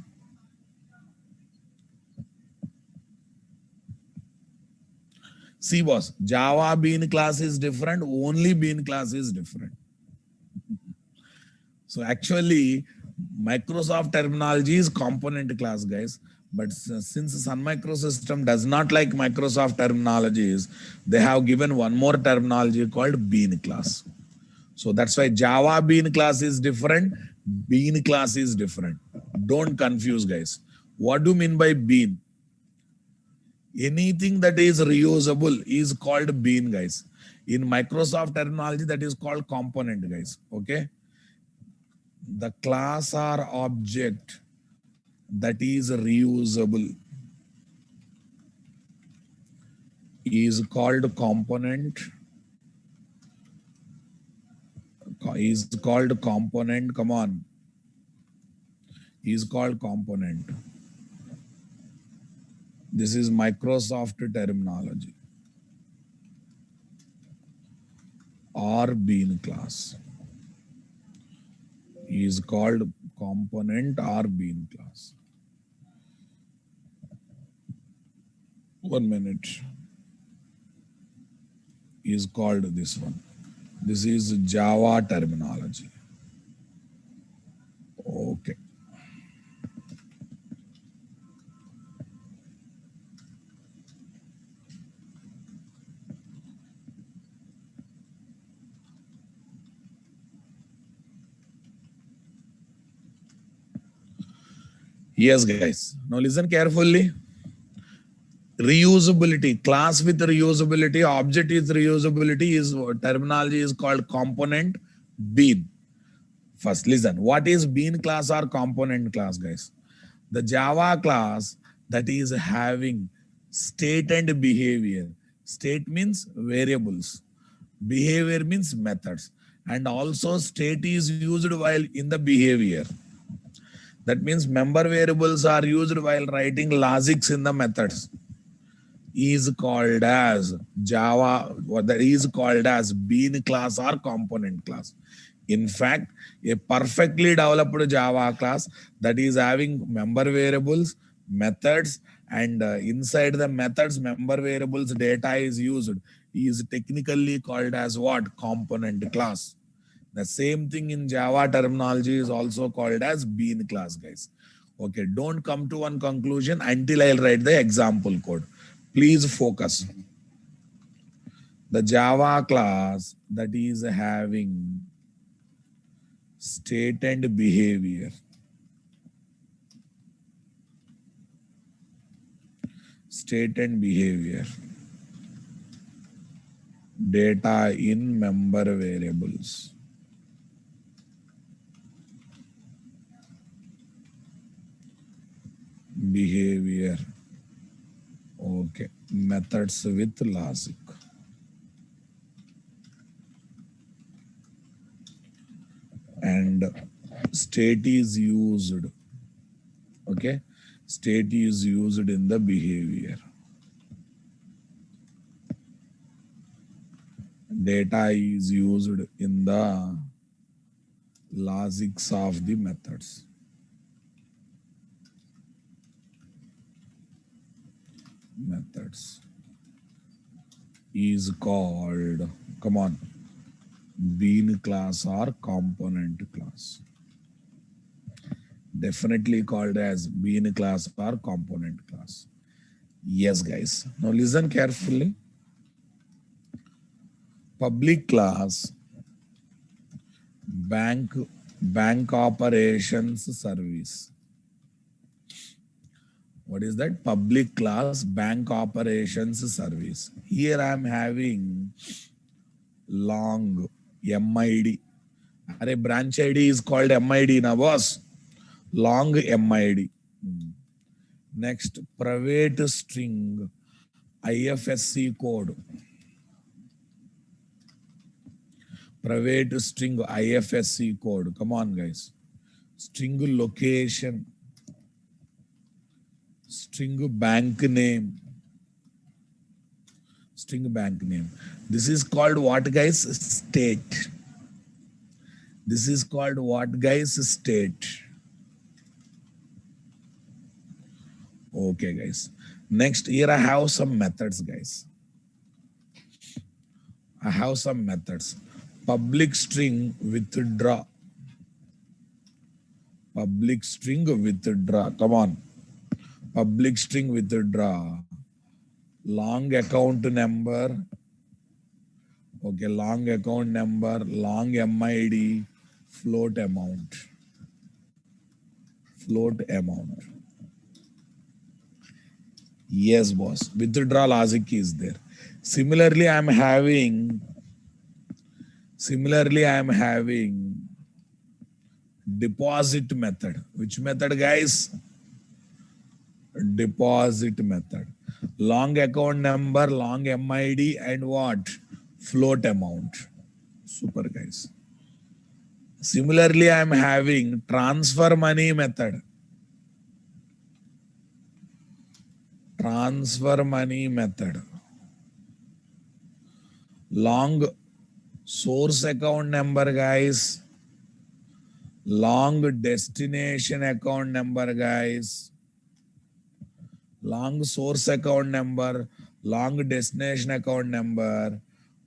See, boss, Java bean class is different, only bean class is different. So actually, Microsoft terminology is component class, guys. But since Sun Microsystem does not like Microsoft terminologies, they have given one more terminology called bean class. So that's why Java bean class is different, bean class is different. Don't confuse, guys. What do you mean by bean? Anything that is reusable is called bean, guys. In Microsoft terminology, that is called component, guys. Okay. The class or object that is reusable is called component. Is called component. Come on. Is called component. This is Microsoft terminology. Or bean class is called component or bean class. 1 minute. Is called this one. This is Java terminology. Okay. Yes, guys. Now listen carefully. Reusability, class with reusability, object is reusability, is terminology is called component bean. First, listen. What is bean class or component class, guys? The Java class that is having state and behavior. State means variables. Behavior means methods. And also state is used while in the behavior. That means member variables are used while writing logics in the methods. Is called as Java, what that is called as bean class or component class. In fact, a perfectly developed Java class that is having member variables, methods, and inside the methods, member variables data is used, is technically called as what? Component class. The same thing in Java terminology is also called as bean class, guys. Okay, don't come to one conclusion until I'll write the example code. Please focus. The Java class that is having state and behavior. State and behavior. Data in member variables. Behavior. Okay. Methods with logic. And state is used. Okay. State is used in the behavior. Data is used in the logics of the methods. Methods is called, come on, bean class or component class. Definitely called as bean class or component class. Yes, guys. Now listen carefully. Public class, bank operations service. What is that? Public class bank operations service. Here I am having long MID. Array branch ID is called MID now, boss. Long MID. Next, private string IFSC code. Private string IFSC code. Come on, guys. String location. String bank name. String bank name. This is called what, guys? State. This is called what, guys? State. Okay, guys. Next, here I have some methods, guys. I have some methods. Public string withdraw. Public string withdraw. Come on. Public string withdraw. Long account number. Okay, long account number, long MID, float amount. Float amount. Yes, boss. Withdraw logic is there. Similarly, I am having deposit method. Which method, guys? Deposit method. Long account number, long MID, and what? Float amount. Super, guys. Similarly, I am having transfer money method. Transfer money method. Long source account number, guys. Long destination account number, guys. Long source account number, long destination account number.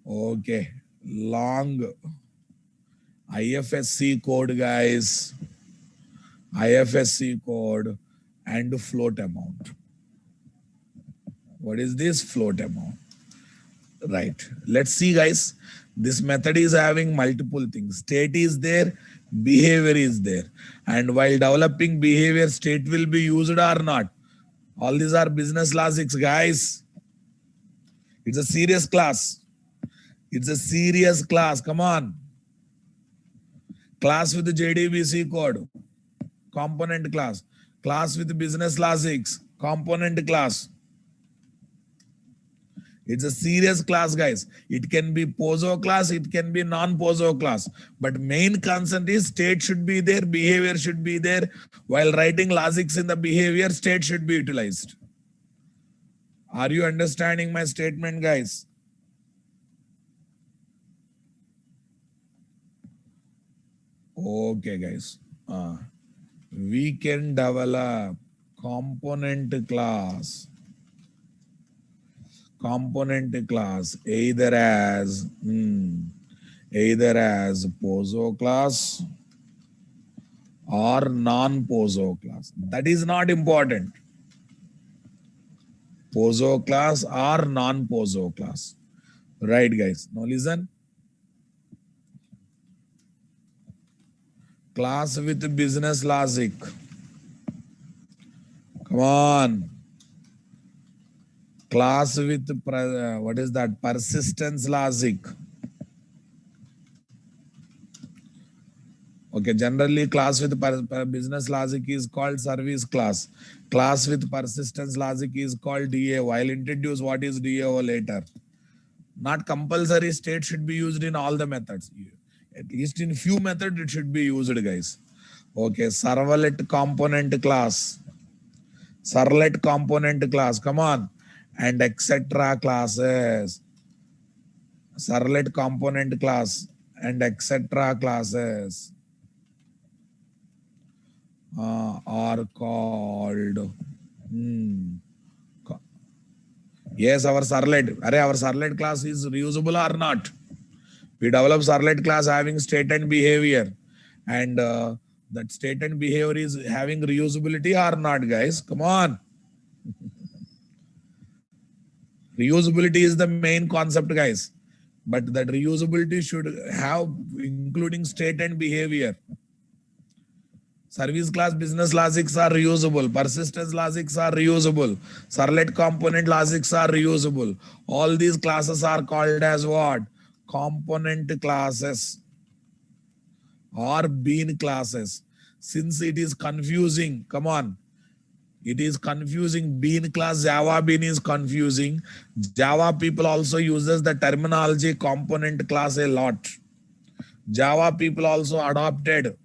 Okay. Long IFSC code, guys. IFSC code and float amount. What is this? Float amount. Right. Let's see, guys. This method is having multiple things. State is there, behavior is there. And while developing behavior, state will be used or not. All these are business logics, guys. It's a serious class. It's a serious class. Come on. Class with the JDBC code. Component class. Class with business logics. Component class. It's a serious class, guys. It can be POSO class, it can be non-POSO class. But main concern is state should be there, behavior should be there. While writing logics in the behavior, state should be utilized. Are you understanding my statement, guys? Okay, guys. We can develop component class either as POSO class or non-POSO class. That is not important. POSO class or non-POSO class. Right, guys. Now listen. Class with business logic. Come on. Class with, what is that? Persistence logic. Okay, generally class with business logic is called service class. Class with persistence logic is called DAO. I'll introduce what is DAO later. Not compulsory, state should be used in all the methods. At least in few methods it should be used, guys. Okay, servlet component class. Servlet component class, come on. And etc. classes. Servlet component class and etc. classes. are called. Hmm, yes, our servlet. Our servlet class is reusable or not? We develop servlet class having state and behavior, and that state and behavior is having reusability or not, guys? Come on. Reusability is the main concept, guys. But that reusability should have including state and behavior. Service class business logics are reusable. Persistence logics are reusable. Servlet component logics are reusable. All these classes are called as what? Component classes or bean classes. Since it is confusing, come on. It is confusing. Bean class, Java bean is confusing. Java people also uses the terminology component class a lot. Java people also adopted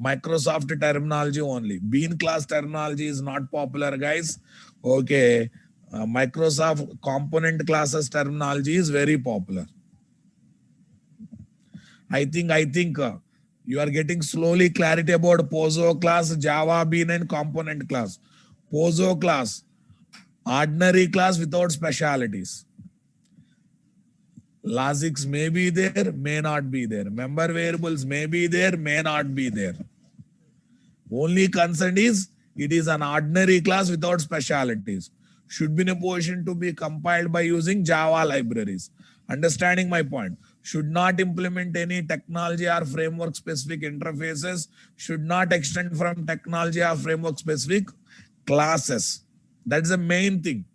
Microsoft terminology only. Bean class terminology is not popular, guys. Okay. Microsoft component classes terminology is very popular. I think you are getting slowly clarity about Pozo class, Java bean, and component class. Pozo class, ordinary class without specialities. Logics may be there, may not be there. Member variables may be there, may not be there. Only concern is it is an ordinary class without specialities. Should be in a position to be compiled by using Java libraries. Understanding my point. Should not implement any technology or framework specific interfaces. Should not extend from technology or framework specific classes. That's the main thing.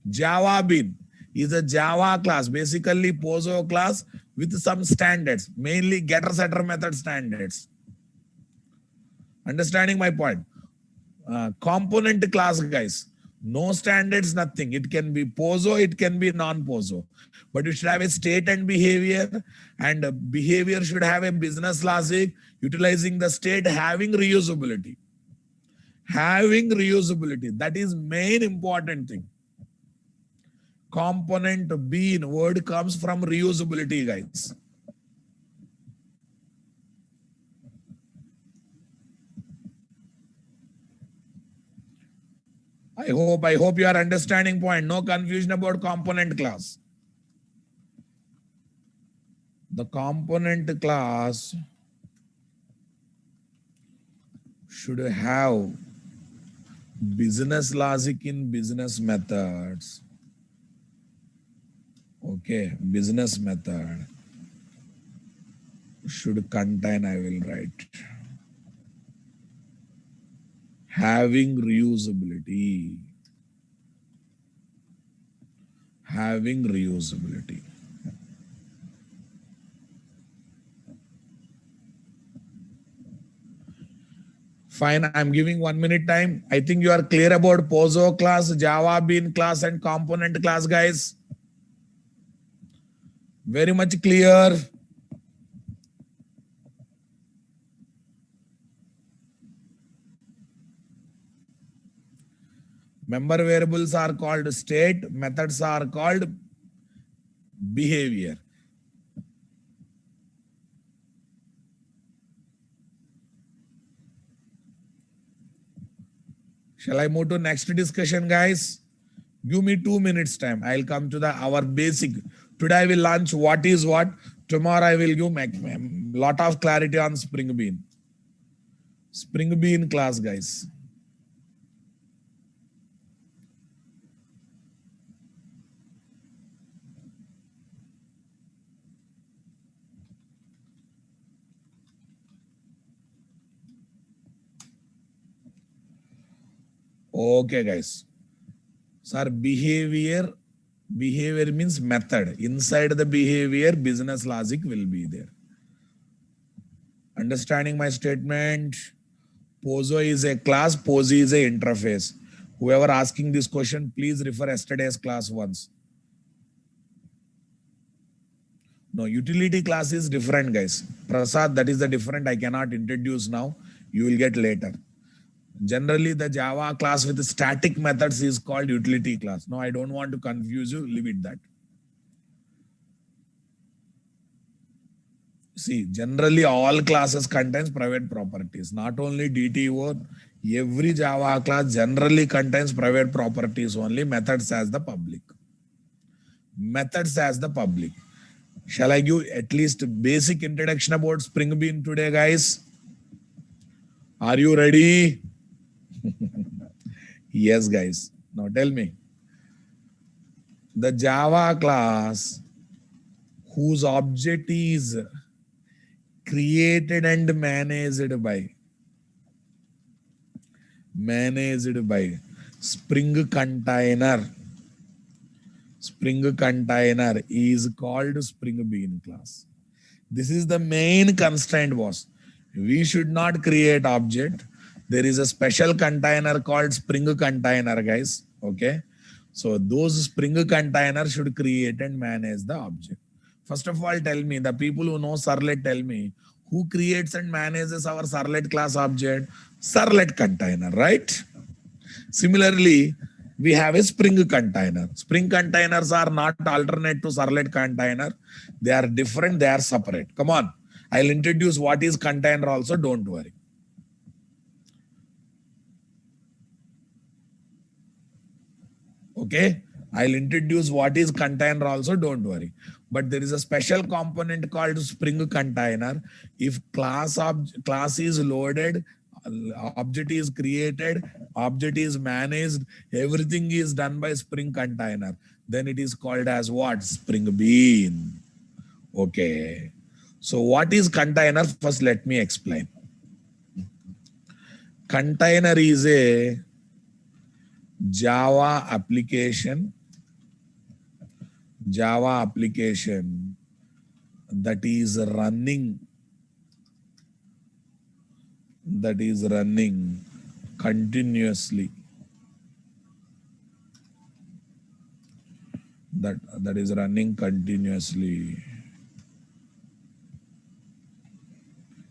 Java Bean is a Java class, basically Pozo class with some standards, mainly getter setter method standards. Understanding my point? Component class, guys. No standards, nothing. It can be Pozo, it can be non-Pozo. But it should have a state and behavior, and behavior should have a business logic, utilizing the state, having reusability. Having reusability. That is main important thing. Component bean word comes from reusability, guys. I hope you are understanding point. No confusion about component class. The component class should have business logic in business methods. Okay, business method should contain, I will write, having reusability. Having reusability. Fine, I'm giving 1 minute time. I think you are clear about Pozo class, Java Bean class, and component class, guys. Very much clear. Member variables are called state, methods are called behavior. Shall I move to next discussion, guys? Give me 2 minutes time. I'll come to our basic. Today I will launch what is what. Tomorrow I will give a lot of clarity on Spring Bean. Spring Bean class, guys. Okay, guys. Sir, behavior means method. Inside the behavior, business logic will be there. Understanding my statement? Pozo is a class, Pozi is a interface. Whoever asking this question, please refer yesterday's class once. No, utility class is different, guys. Prasad, that is the different. I cannot introduce now. You will get later. Generally, the Java class with static methods is called utility class. No, I don't want to confuse you. Leave it that. See, generally all classes contains private properties. Not only DTO, every Java class generally contains private properties only, methods as the public. Methods as the public. Shall I give at least basic introduction about Spring Bean today, guys? Are you ready? Yes, guys. Now tell me. The Java class whose object is created and managed by Spring container. Spring container is called Spring Bean class. This is the main constraint, boss. We should not create object. There is a special container called Spring container, guys. Okay. So those Spring containers should create and manage the object. First of all, tell me, the people who know Servlet, tell me, who creates and manages our Servlet class object? Servlet container, right? Similarly, we have a Spring container. Spring containers are not alternate to Servlet container. They are different, they are separate. Come on. I'll introduce what is container also, don't worry. Okay. I'll introduce what is container also, don't worry. But there is a special component called Spring container. If class is loaded, object is created, object is managed, everything is done by Spring container. Then it is called as what? Spring Bean. Okay. So what is container? First, let me explain. Container is a Java application that is running continuously. That is running continuously,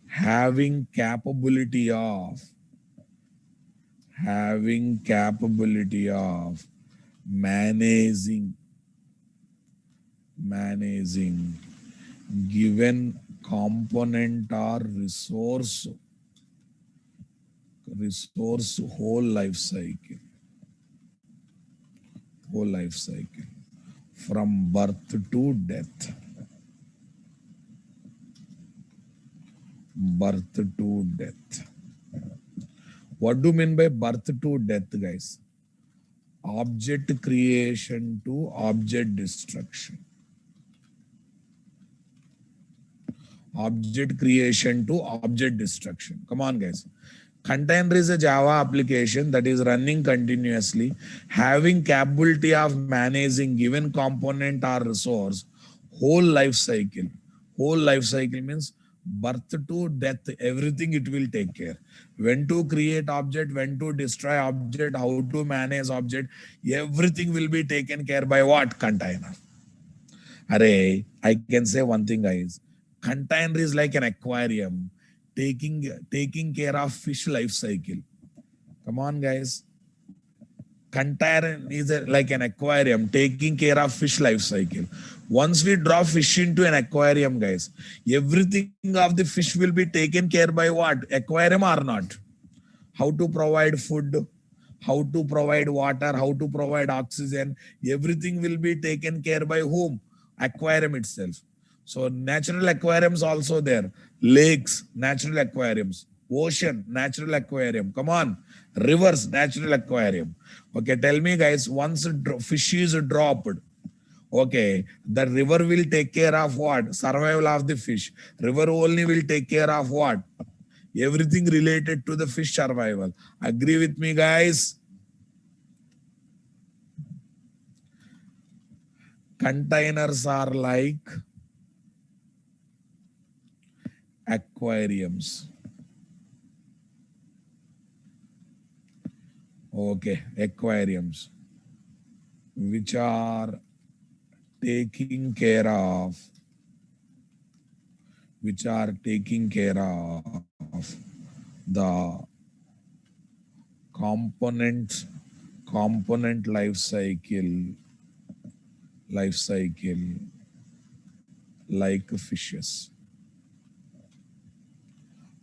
having capability of managing given component or resource whole life cycle from birth to death. What do you mean by birth to death, guys? Object creation to object destruction. Come on, guys. Container is a Java application that is running continuously, having capability of managing given component or resource whole life cycle. Whole life cycle means birth to death, everything it will take care. When to create object, when to destroy object, how to manage object, everything will be taken care by what? Container. Array, I can say one thing, guys. Container is like an aquarium taking care of fish life cycle. Come on, guys. Container is like an aquarium taking care of fish life cycle. Once we drop fish into an aquarium, guys, everything of the fish will be taken care by what? Aquarium or not? How to provide food, how to provide water, how to provide oxygen, everything will be taken care by whom? Aquarium itself. So natural aquariums also there. Lakes, natural aquariums. Ocean, natural aquarium. Come on. Rivers, natural aquarium. Okay, tell me, guys, once fish is dropped, okay, the river will take care of what? Survival of the fish. River only will take care of what? Everything related to the fish survival. Agree with me, guys? Containers are like aquariums. Okay, aquariums, which are taking care of the component life cycle like fishes.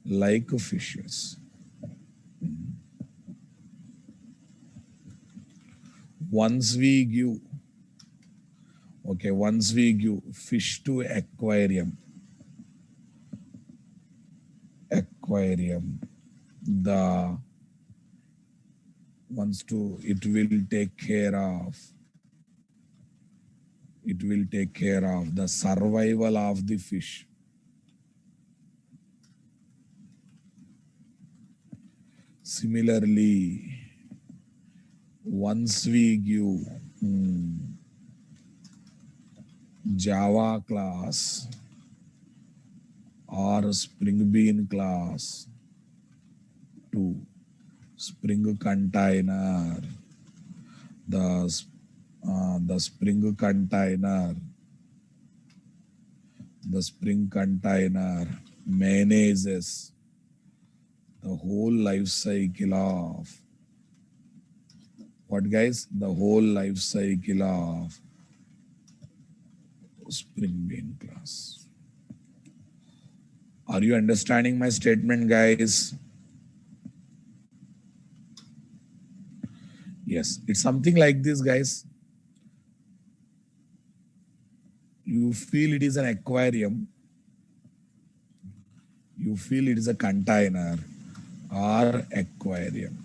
like fishes. Once we give fish to aquarium, the wants to it will take care of the survival of the fish. Similarly, once we give Java class or Spring Bean class to Spring container, the Spring container, manages the whole life cycle of what, guys? The whole life cycle of Spring Bean class. Are you understanding my statement, guys? Yes, it's something like this, guys. You feel it is an aquarium, you feel it is a container or aquarium.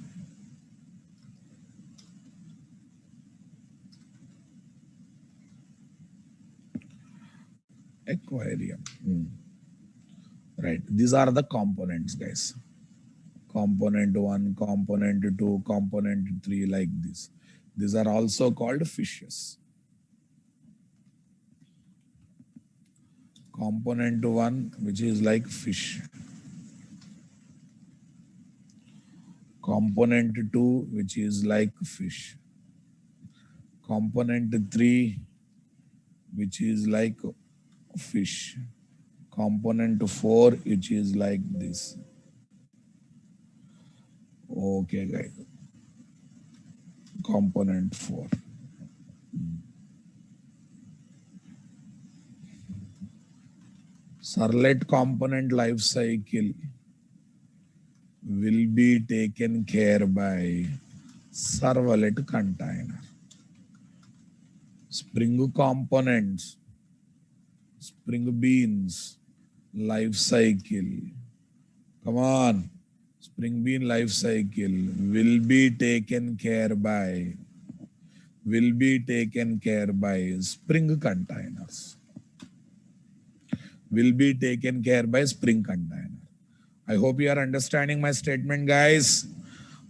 Aquarium. Right. These are the components, guys. Component 1, component 2, component 3, like this. These are also called fishes. Component 1, which is like fish. Component 2, which is like fish. Component 3, which is like fish. Component 4, which is like this. Okay, guys. Component 4. Servlet component life cycle will be taken care by servlet container. Spring components, Spring Beans life cycle. Come on. Spring Bean life cycle will be taken care by Spring containers. Will be taken care by Spring container. I hope you are understanding my statement, guys.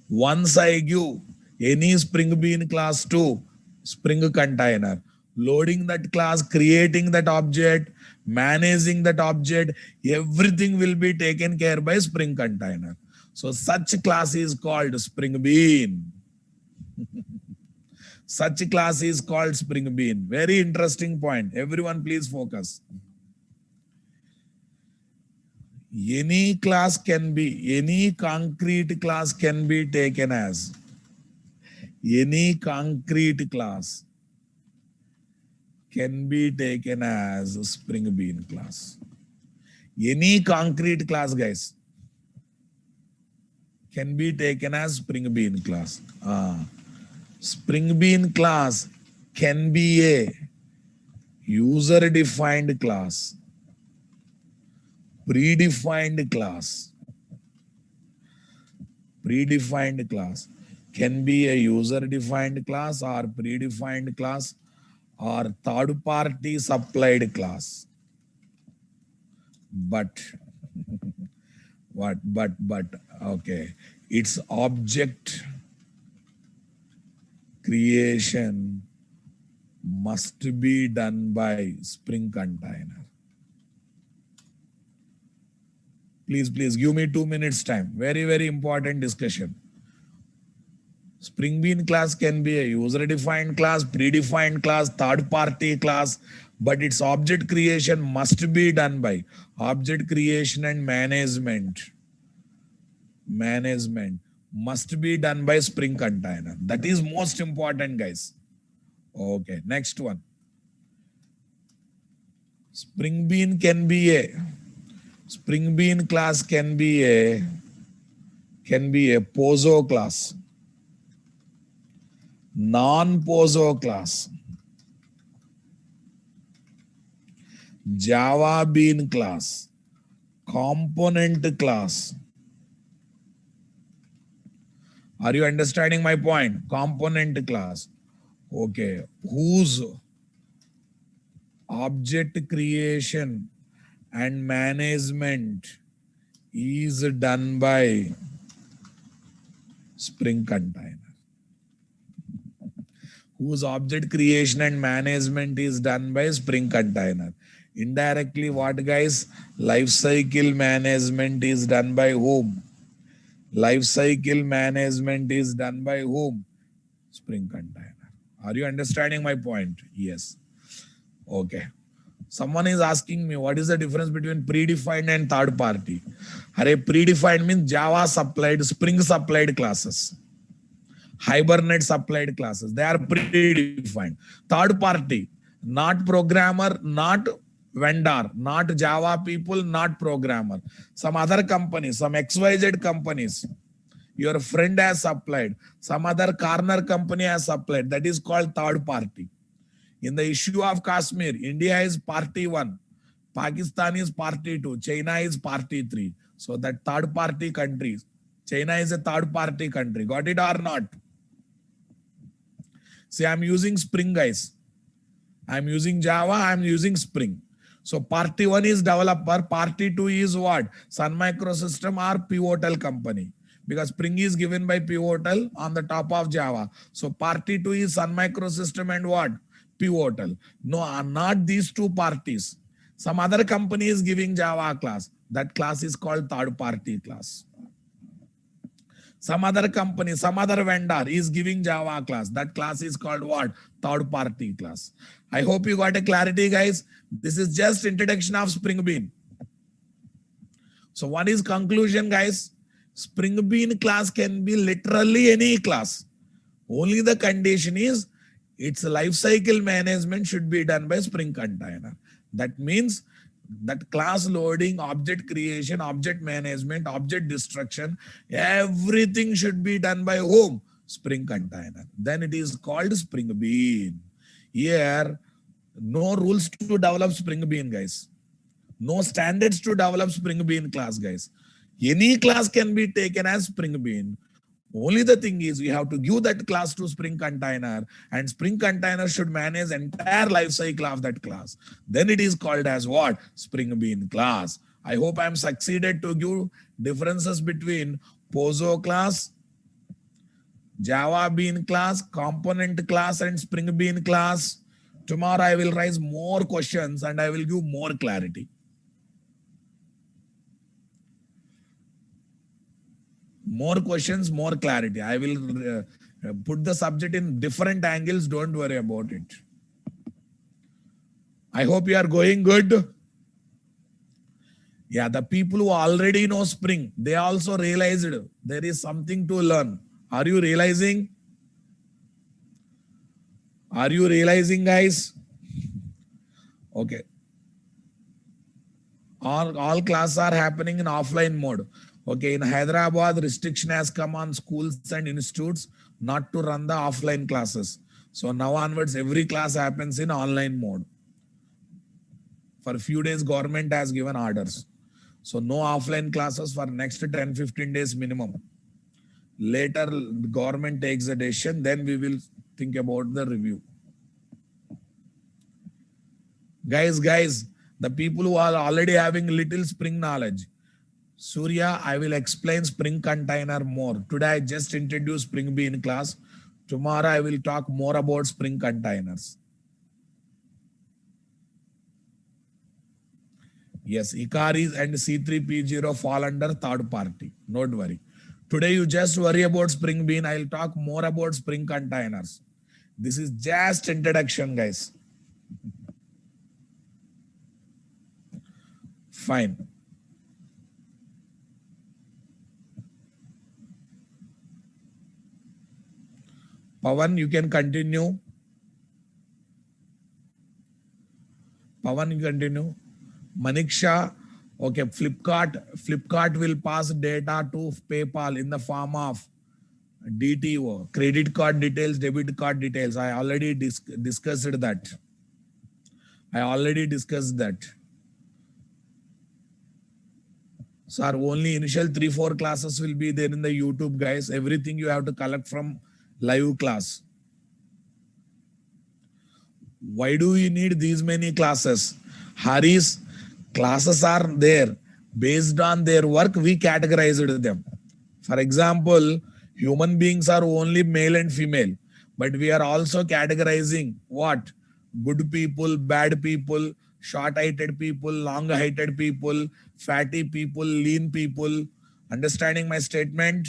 Once I give any Spring Bean class to Spring container, loading that class, creating that object, managing that object, everything will be taken care by Spring container. So such class is called Spring Bean. Such class is called Spring Bean. Very interesting point. Everyone please focus. Any class can be, any concrete class can be taken as, any concrete class can be taken as Spring Bean class. Any concrete class, guys, can be taken as Spring Bean class. Spring Bean class can be a user-defined class, predefined class. Predefined class can be a user-defined class or predefined class or third-party supplied class. But okay, its object creation must be done by Spring container. Please give me 2 minutes time. Very important discussion. Spring Bean class can be a user-defined class, predefined class, third-party class, but its object creation must be done by object creation and management. Management must be done by Spring container. That is most important, guys. Okay, next one. Spring Bean can be a Spring Bean class can be a POSO class, non-POSO class, Java Bean class, component class. Are you understanding my point? Component class. Okay. Whose object creation and management is done by Spring Container. Whose object creation and management is done by Spring Container. Indirectly, what guys? Lifecycle management is done by whom? Lifecycle management is done by whom? Spring Container. Are you understanding my point? Yes. Okay. Someone is asking me what is the difference between predefined and third party. Array, predefined means Java supplied, Spring supplied classes. Hibernate supplied classes. They are predefined. Third party, not programmer, not vendor, not Java people, not programmer. Some other companies, some XYZ companies, your friend has supplied, some other corner company has supplied. That is called third party. In the issue of Kashmir, India is party 1, Pakistan is party 2, China is party 3. So that third party countries, China is a third party country. Got it or not? See, I'm using Spring, guys. I'm using Java, I'm using Spring. So party 1 is developer, party 2 is what? Sun Microsystem or Pivotal company. Because Spring is given by Pivotal on the top of Java. So party 2 is Sun Microsystem and what? Pivotal. No, not these two parties. Some other company is giving Java class. That class is called third party class. Some other company, some other vendor is giving Java class. That class is called what? Third party class. I hope you got a clarity, guys. This is just introduction of Spring Bean. So what is conclusion, guys? Spring Bean class can be literally any class. Only the condition is its lifecycle management should be done by Spring Container. That means that class loading, object creation, object management, object destruction, everything should be done by whom? Spring Container. Then it is called Spring Bean. Here, no rules to develop Spring Bean, guys. No standards to develop Spring Bean class, guys. Any class can be taken as Spring Bean. Only the thing is we have to give that class to Spring Container, and Spring Container should manage entire life cycle of that class. Then it is called as what? Spring Bean class. I hope I am succeeded to give differences between POSO class, Java Bean class, component class, and Spring Bean class. Tomorrow I will raise more questions and I will give more clarity. More questions, more clarity. I will put the subject in different angles. Don't worry about it. I hope you are going good. Yeah, the people who already know Spring, they also realized there is something to learn. Are you realizing? Are you realizing, guys? Okay. All classes are happening in offline mode. Okay, in Hyderabad, restriction has come on schools and institutes not to run the offline classes. So now onwards, every class happens in online mode. For a few days, government has given orders. So no offline classes for next 10-15 days minimum. Later, the government takes a decision, then we will think about the review. Guys, the people who are already having little Spring knowledge, Surya, I will explain Spring Container more. Today, I just introduced Spring Bean class. Tomorrow, I will talk more about Spring Containers. Yes, Icaris and C3P0 fall under third party. Don't worry. Today, you just worry about Spring Bean. I'll talk more about Spring Containers. This is just introduction, guys. Fine. Pawan, you can continue. Pawan, you continue. Maniksha, Okay, Flipkart will pass data to PayPal in the form of DTO, credit card details, debit card details. I already discussed that. I already discussed that. Sir, only initial 3-4 classes will be there in the YouTube, guys. Everything you have to collect from live class. Why do we need these many classes? Hari's classes are there. Based on their work, we categorized them. For example, human beings are only male and female, but we are also categorizing what? Good people, bad people, short-heighted people, long-heighted people, fatty people, lean people. Understanding my statement?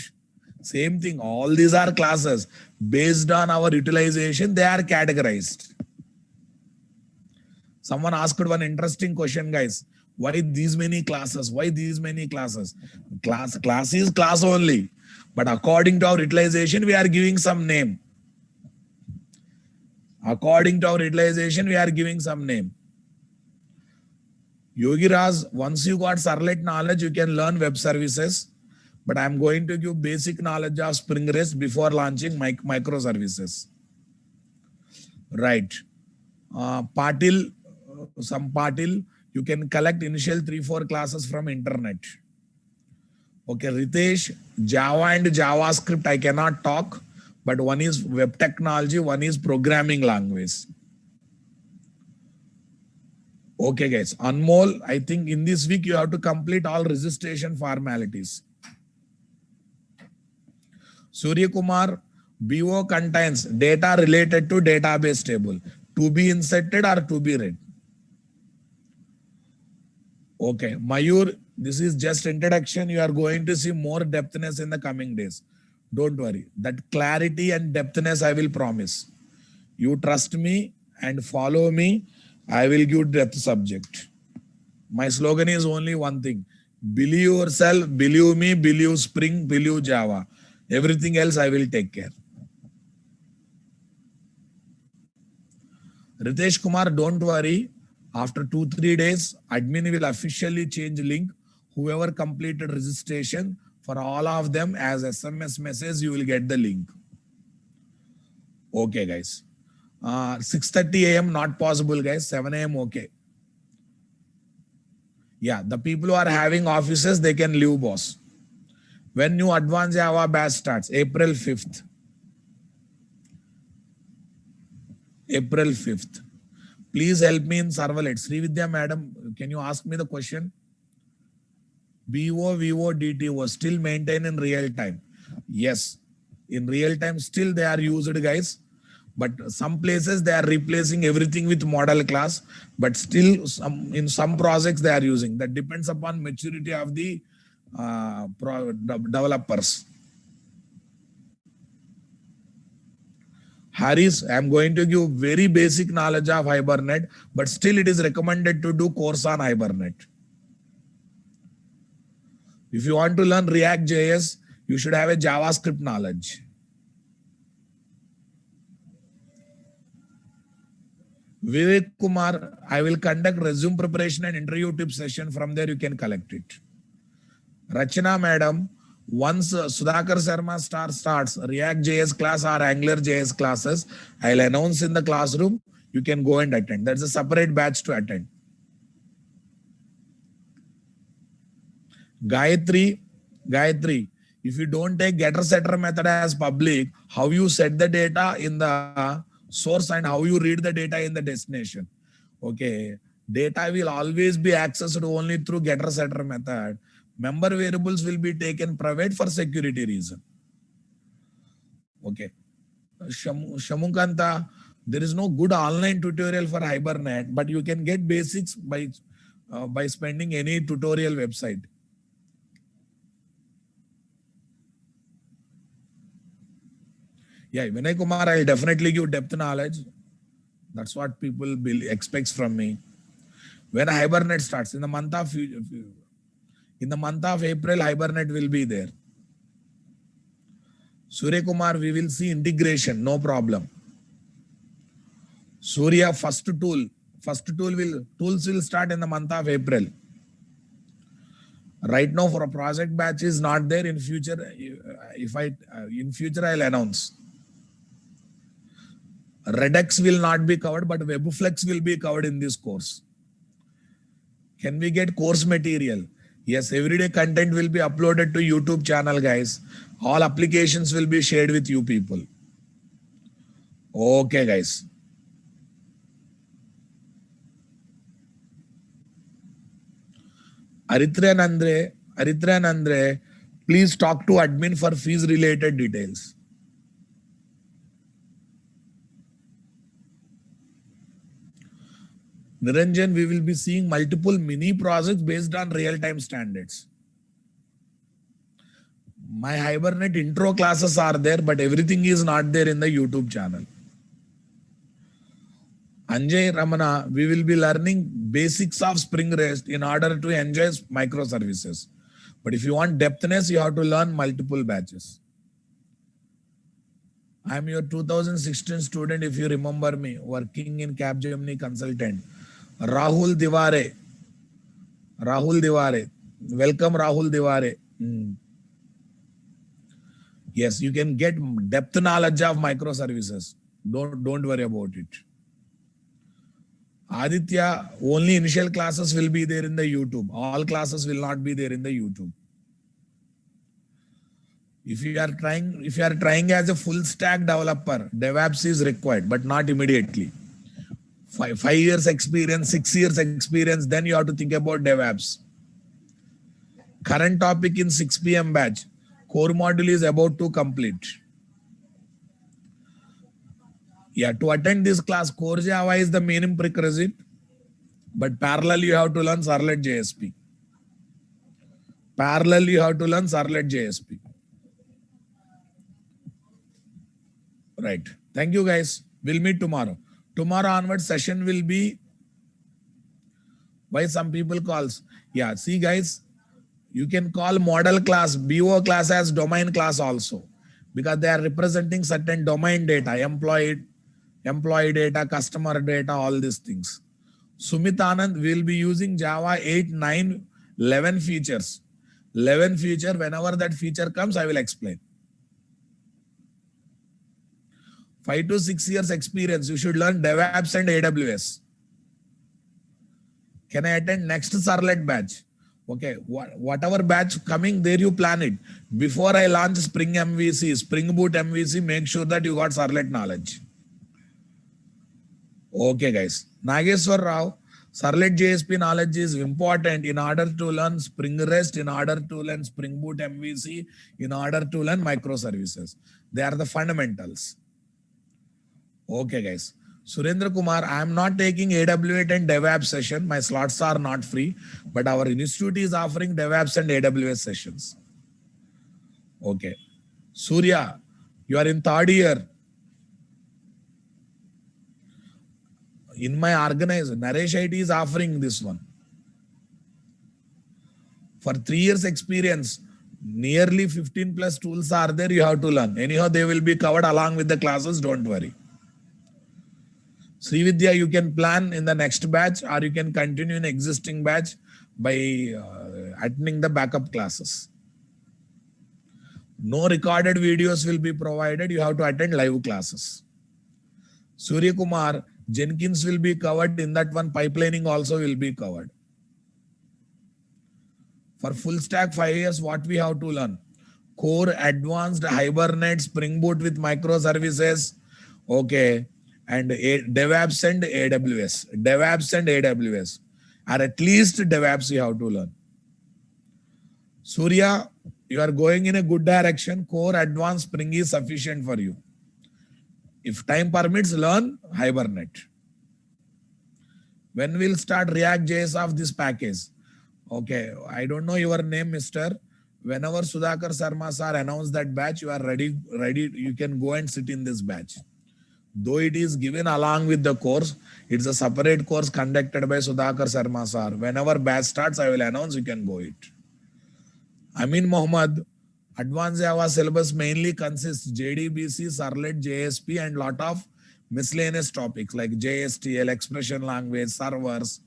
Same thing. All these are classes. Based on our utilization, they are categorized. Someone asked one interesting question, guys. Why these many classes? Why these many classes? Class is class only. But according to our utilization, we are giving some name. According to our utilization, we are giving some name. Yogi Raj, once you got servlet knowledge, you can learn web services. But I'm going to give basic knowledge of Spring REST before launching microservices. Right. Patil, you can collect initial 3-4 classes from internet. Okay, Ritesh, Java and JavaScript, I cannot talk, but one is web technology, one is programming language. Okay, guys. Anmol, I think in this week you have to complete all registration formalities. Surya Kumar, BO contains data related to database table to be inserted or to be read. Okay, Mayur, this is just introduction. You are going to see more depthness in the coming days. Don't worry. That clarity and depthness I will promise. You trust me and follow me. I will give depth subject. My slogan is only one thing. Believe yourself, believe me, believe Spring, believe Java. Everything else I will take care. Ritesh Kumar, don't worry. After 2-3 days, admin will officially change link. Whoever completed registration, for all of them as SMS message, you will get the link. Okay, guys. 6:30 a.m. not possible, guys. 7 a.m. okay. Yeah, the people who are having offices, they can leave, boss. When new advanced Java batch starts? April 5th. April 5th. Please help me in servlet. Srividya madam, can you ask me the question? BO, VO, DTO still maintain in real time. Yes, in real time still they are used, guys. But some places they are replacing everything with model class. But still in some projects they are using. That depends upon maturity of the developers. Harris, I am going to give very basic knowledge of Hibernate, but still it is recommended to do course on Hibernate. If you want to learn React JS, you should have a JavaScript knowledge. Vivek Kumar, I will conduct resume preparation and interview tip session. From there, you can collect it. Rachana madam, once Sudhakar Sharma starts React JS class or Angular JS classes, I'll announce in the classroom. You can go and attend. That's a separate batch to attend. Gayatri, if you don't take getter setter method as public, how you set the data in the source and how you read the data in the destination? Okay, data will always be accessed only through getter setter method. Member variables will be taken private for security reason. Okay, Shamukanta, there is no good online tutorial for Hibernate, but you can get basics by spending any tutorial website. Yeah, Vinay Kumar, I'll definitely give depth knowledge. That's what people expects from me. When Hibernate starts in the month of April, Hibernate will be there. Surya Kumar, we will see integration, no problem. Surya, tools will start in the month of April. Right now for a project batch is not there. In future, in future I'll announce. Redux will not be covered, but Webflex will be covered in this course. Can we get course material? Yes, everyday content will be uploaded to YouTube channel, guys. All applications will be shared with you people. Okay, guys. Aritran Andre, please talk to admin for fees related details. Niranjan, we will be seeing multiple mini projects based on real-time standards. My Hibernate intro classes are there, but everything is not there in the YouTube channel. Anjay Ramana, we will be learning basics of Spring REST in order to enjoy microservices. But if you want depthness, you have to learn multiple batches. I am your 2016 student, if you remember me, working in Capgemini consultant. Rahul Diware. Rahul Diware. Welcome, Rahul Diware. Yes, you can get depth knowledge of microservices. Don't worry about it. Aditya, only initial classes will be there in the YouTube. All classes will not be there in the YouTube. If you are trying as a full stack developer, DevOps is required, but not immediately. 5 years experience, 6 years experience, then you have to think about DevOps. Current topic in 6 p.m. batch. Core module is about to complete. Yeah, to attend this class, Core Java is the minimum prerequisite, but parallel you have to learn Servlet JSP. Parallel you have to learn Servlet JSP. Right. Thank you, guys. We'll meet tomorrow. Tomorrow onward session will be why some people calls. Yeah, see, guys, you can call model class, BO class as domain class also, because they are representing certain domain data, employee data, customer data, all these things. Sumit Anand will be using Java 8, 9, 11 features. 11 feature, whenever that feature comes, I will explain. 5 to 6 years experience, you should learn DevOps and AWS. Can I attend next Servlet batch? Okay, whatever batch coming, there you plan it. Before I launch Spring MVC, Spring Boot MVC, make sure that you got Servlet knowledge. Okay, guys. Nageswar Rao, Servlet JSP knowledge is important in order to learn Spring REST, in order to learn Spring Boot MVC, in order to learn microservices. They are the fundamentals. Okay, guys. Surendra Kumar, I am not taking AWS and DevOps session. My slots are not free, but our institute is offering DevOps and AWS sessions. Okay. Surya, you are in 3rd year. In my organization, Naresh IT is offering this one. For 3 years experience, nearly 15 plus tools are there, you have to learn. Anyhow, they will be covered along with the classes, don't worry. Srividya, you can plan in the next batch or you can continue in existing batch by attending the backup classes. No recorded videos will be provided. You have to attend live classes. Surya Kumar, Jenkins will be covered in that one. Pipelining also will be covered. For full stack 5 years, what we have to learn? Core, advanced, Hibernate, Spring Boot with microservices. Okay. And DevOps and AWS. DevOps and AWS. Or at least DevOps you have to learn. Surya, you are going in a good direction. Core, advanced, Spring is sufficient for you. If time permits, learn Hibernate. When we'll start React.js of this package? Okay, I don't know your name, mister. Whenever Sudhakar Sarma sir announce that batch, you are ready, you can go and sit in this batch. Though it is given along with the course, it's a separate course conducted by Sudhakar Sarma sir. Whenever batch starts, I will announce, you can go it. Amin Mohammed, Advanced Java syllabus mainly consists JDBC, Servlet, JSP, and lot of miscellaneous topics like JSTL, expression language, servers.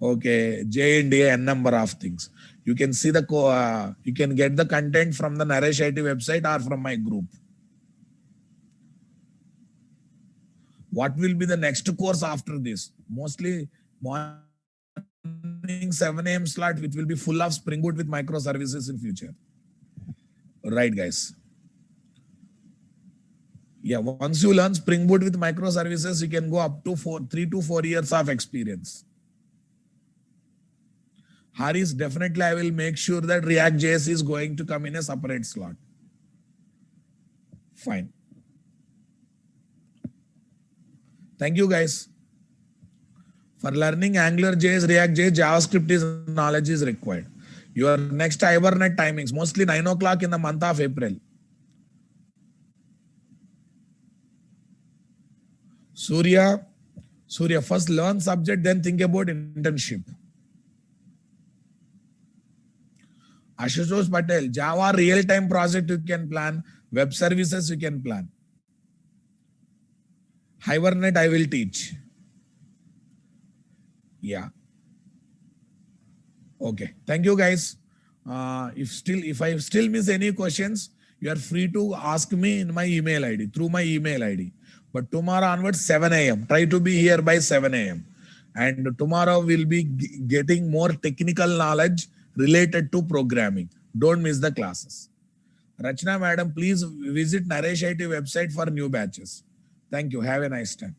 Okay, J&A, n number of things. You can see you can get the content from the Naresh IT website or from my group. What will be the next course after this? Mostly morning 7 a.m. slot, which will be full of Spring Boot with microservices in future. Right, guys. Yeah, once you learn Spring Boot with microservices, you can go up to 3 to 4 years of experience. Haris, definitely I will make sure that React.js is going to come in a separate slot. Fine. Thank you, guys. For learning AngularJS, React.js, JavaScript is knowledge is required. Your next Hibernate timings, mostly 9 o'clock in the month of April. Surya, first learn subject, then think about internship. Ashutosh Patel, Java real-time project you can plan, web services you can plan. Hibernate I will teach. Yeah. Okay. Thank you, guys. If I still miss any questions, you are free to ask me in my email ID, through my email ID. But tomorrow onwards, 7 a.m. Try to be here by 7 a.m. And tomorrow we'll be getting more technical knowledge related to programming. Don't miss the classes. Rachna madam, please visit Naresh IT website for new batches. Thank you. Have a nice time.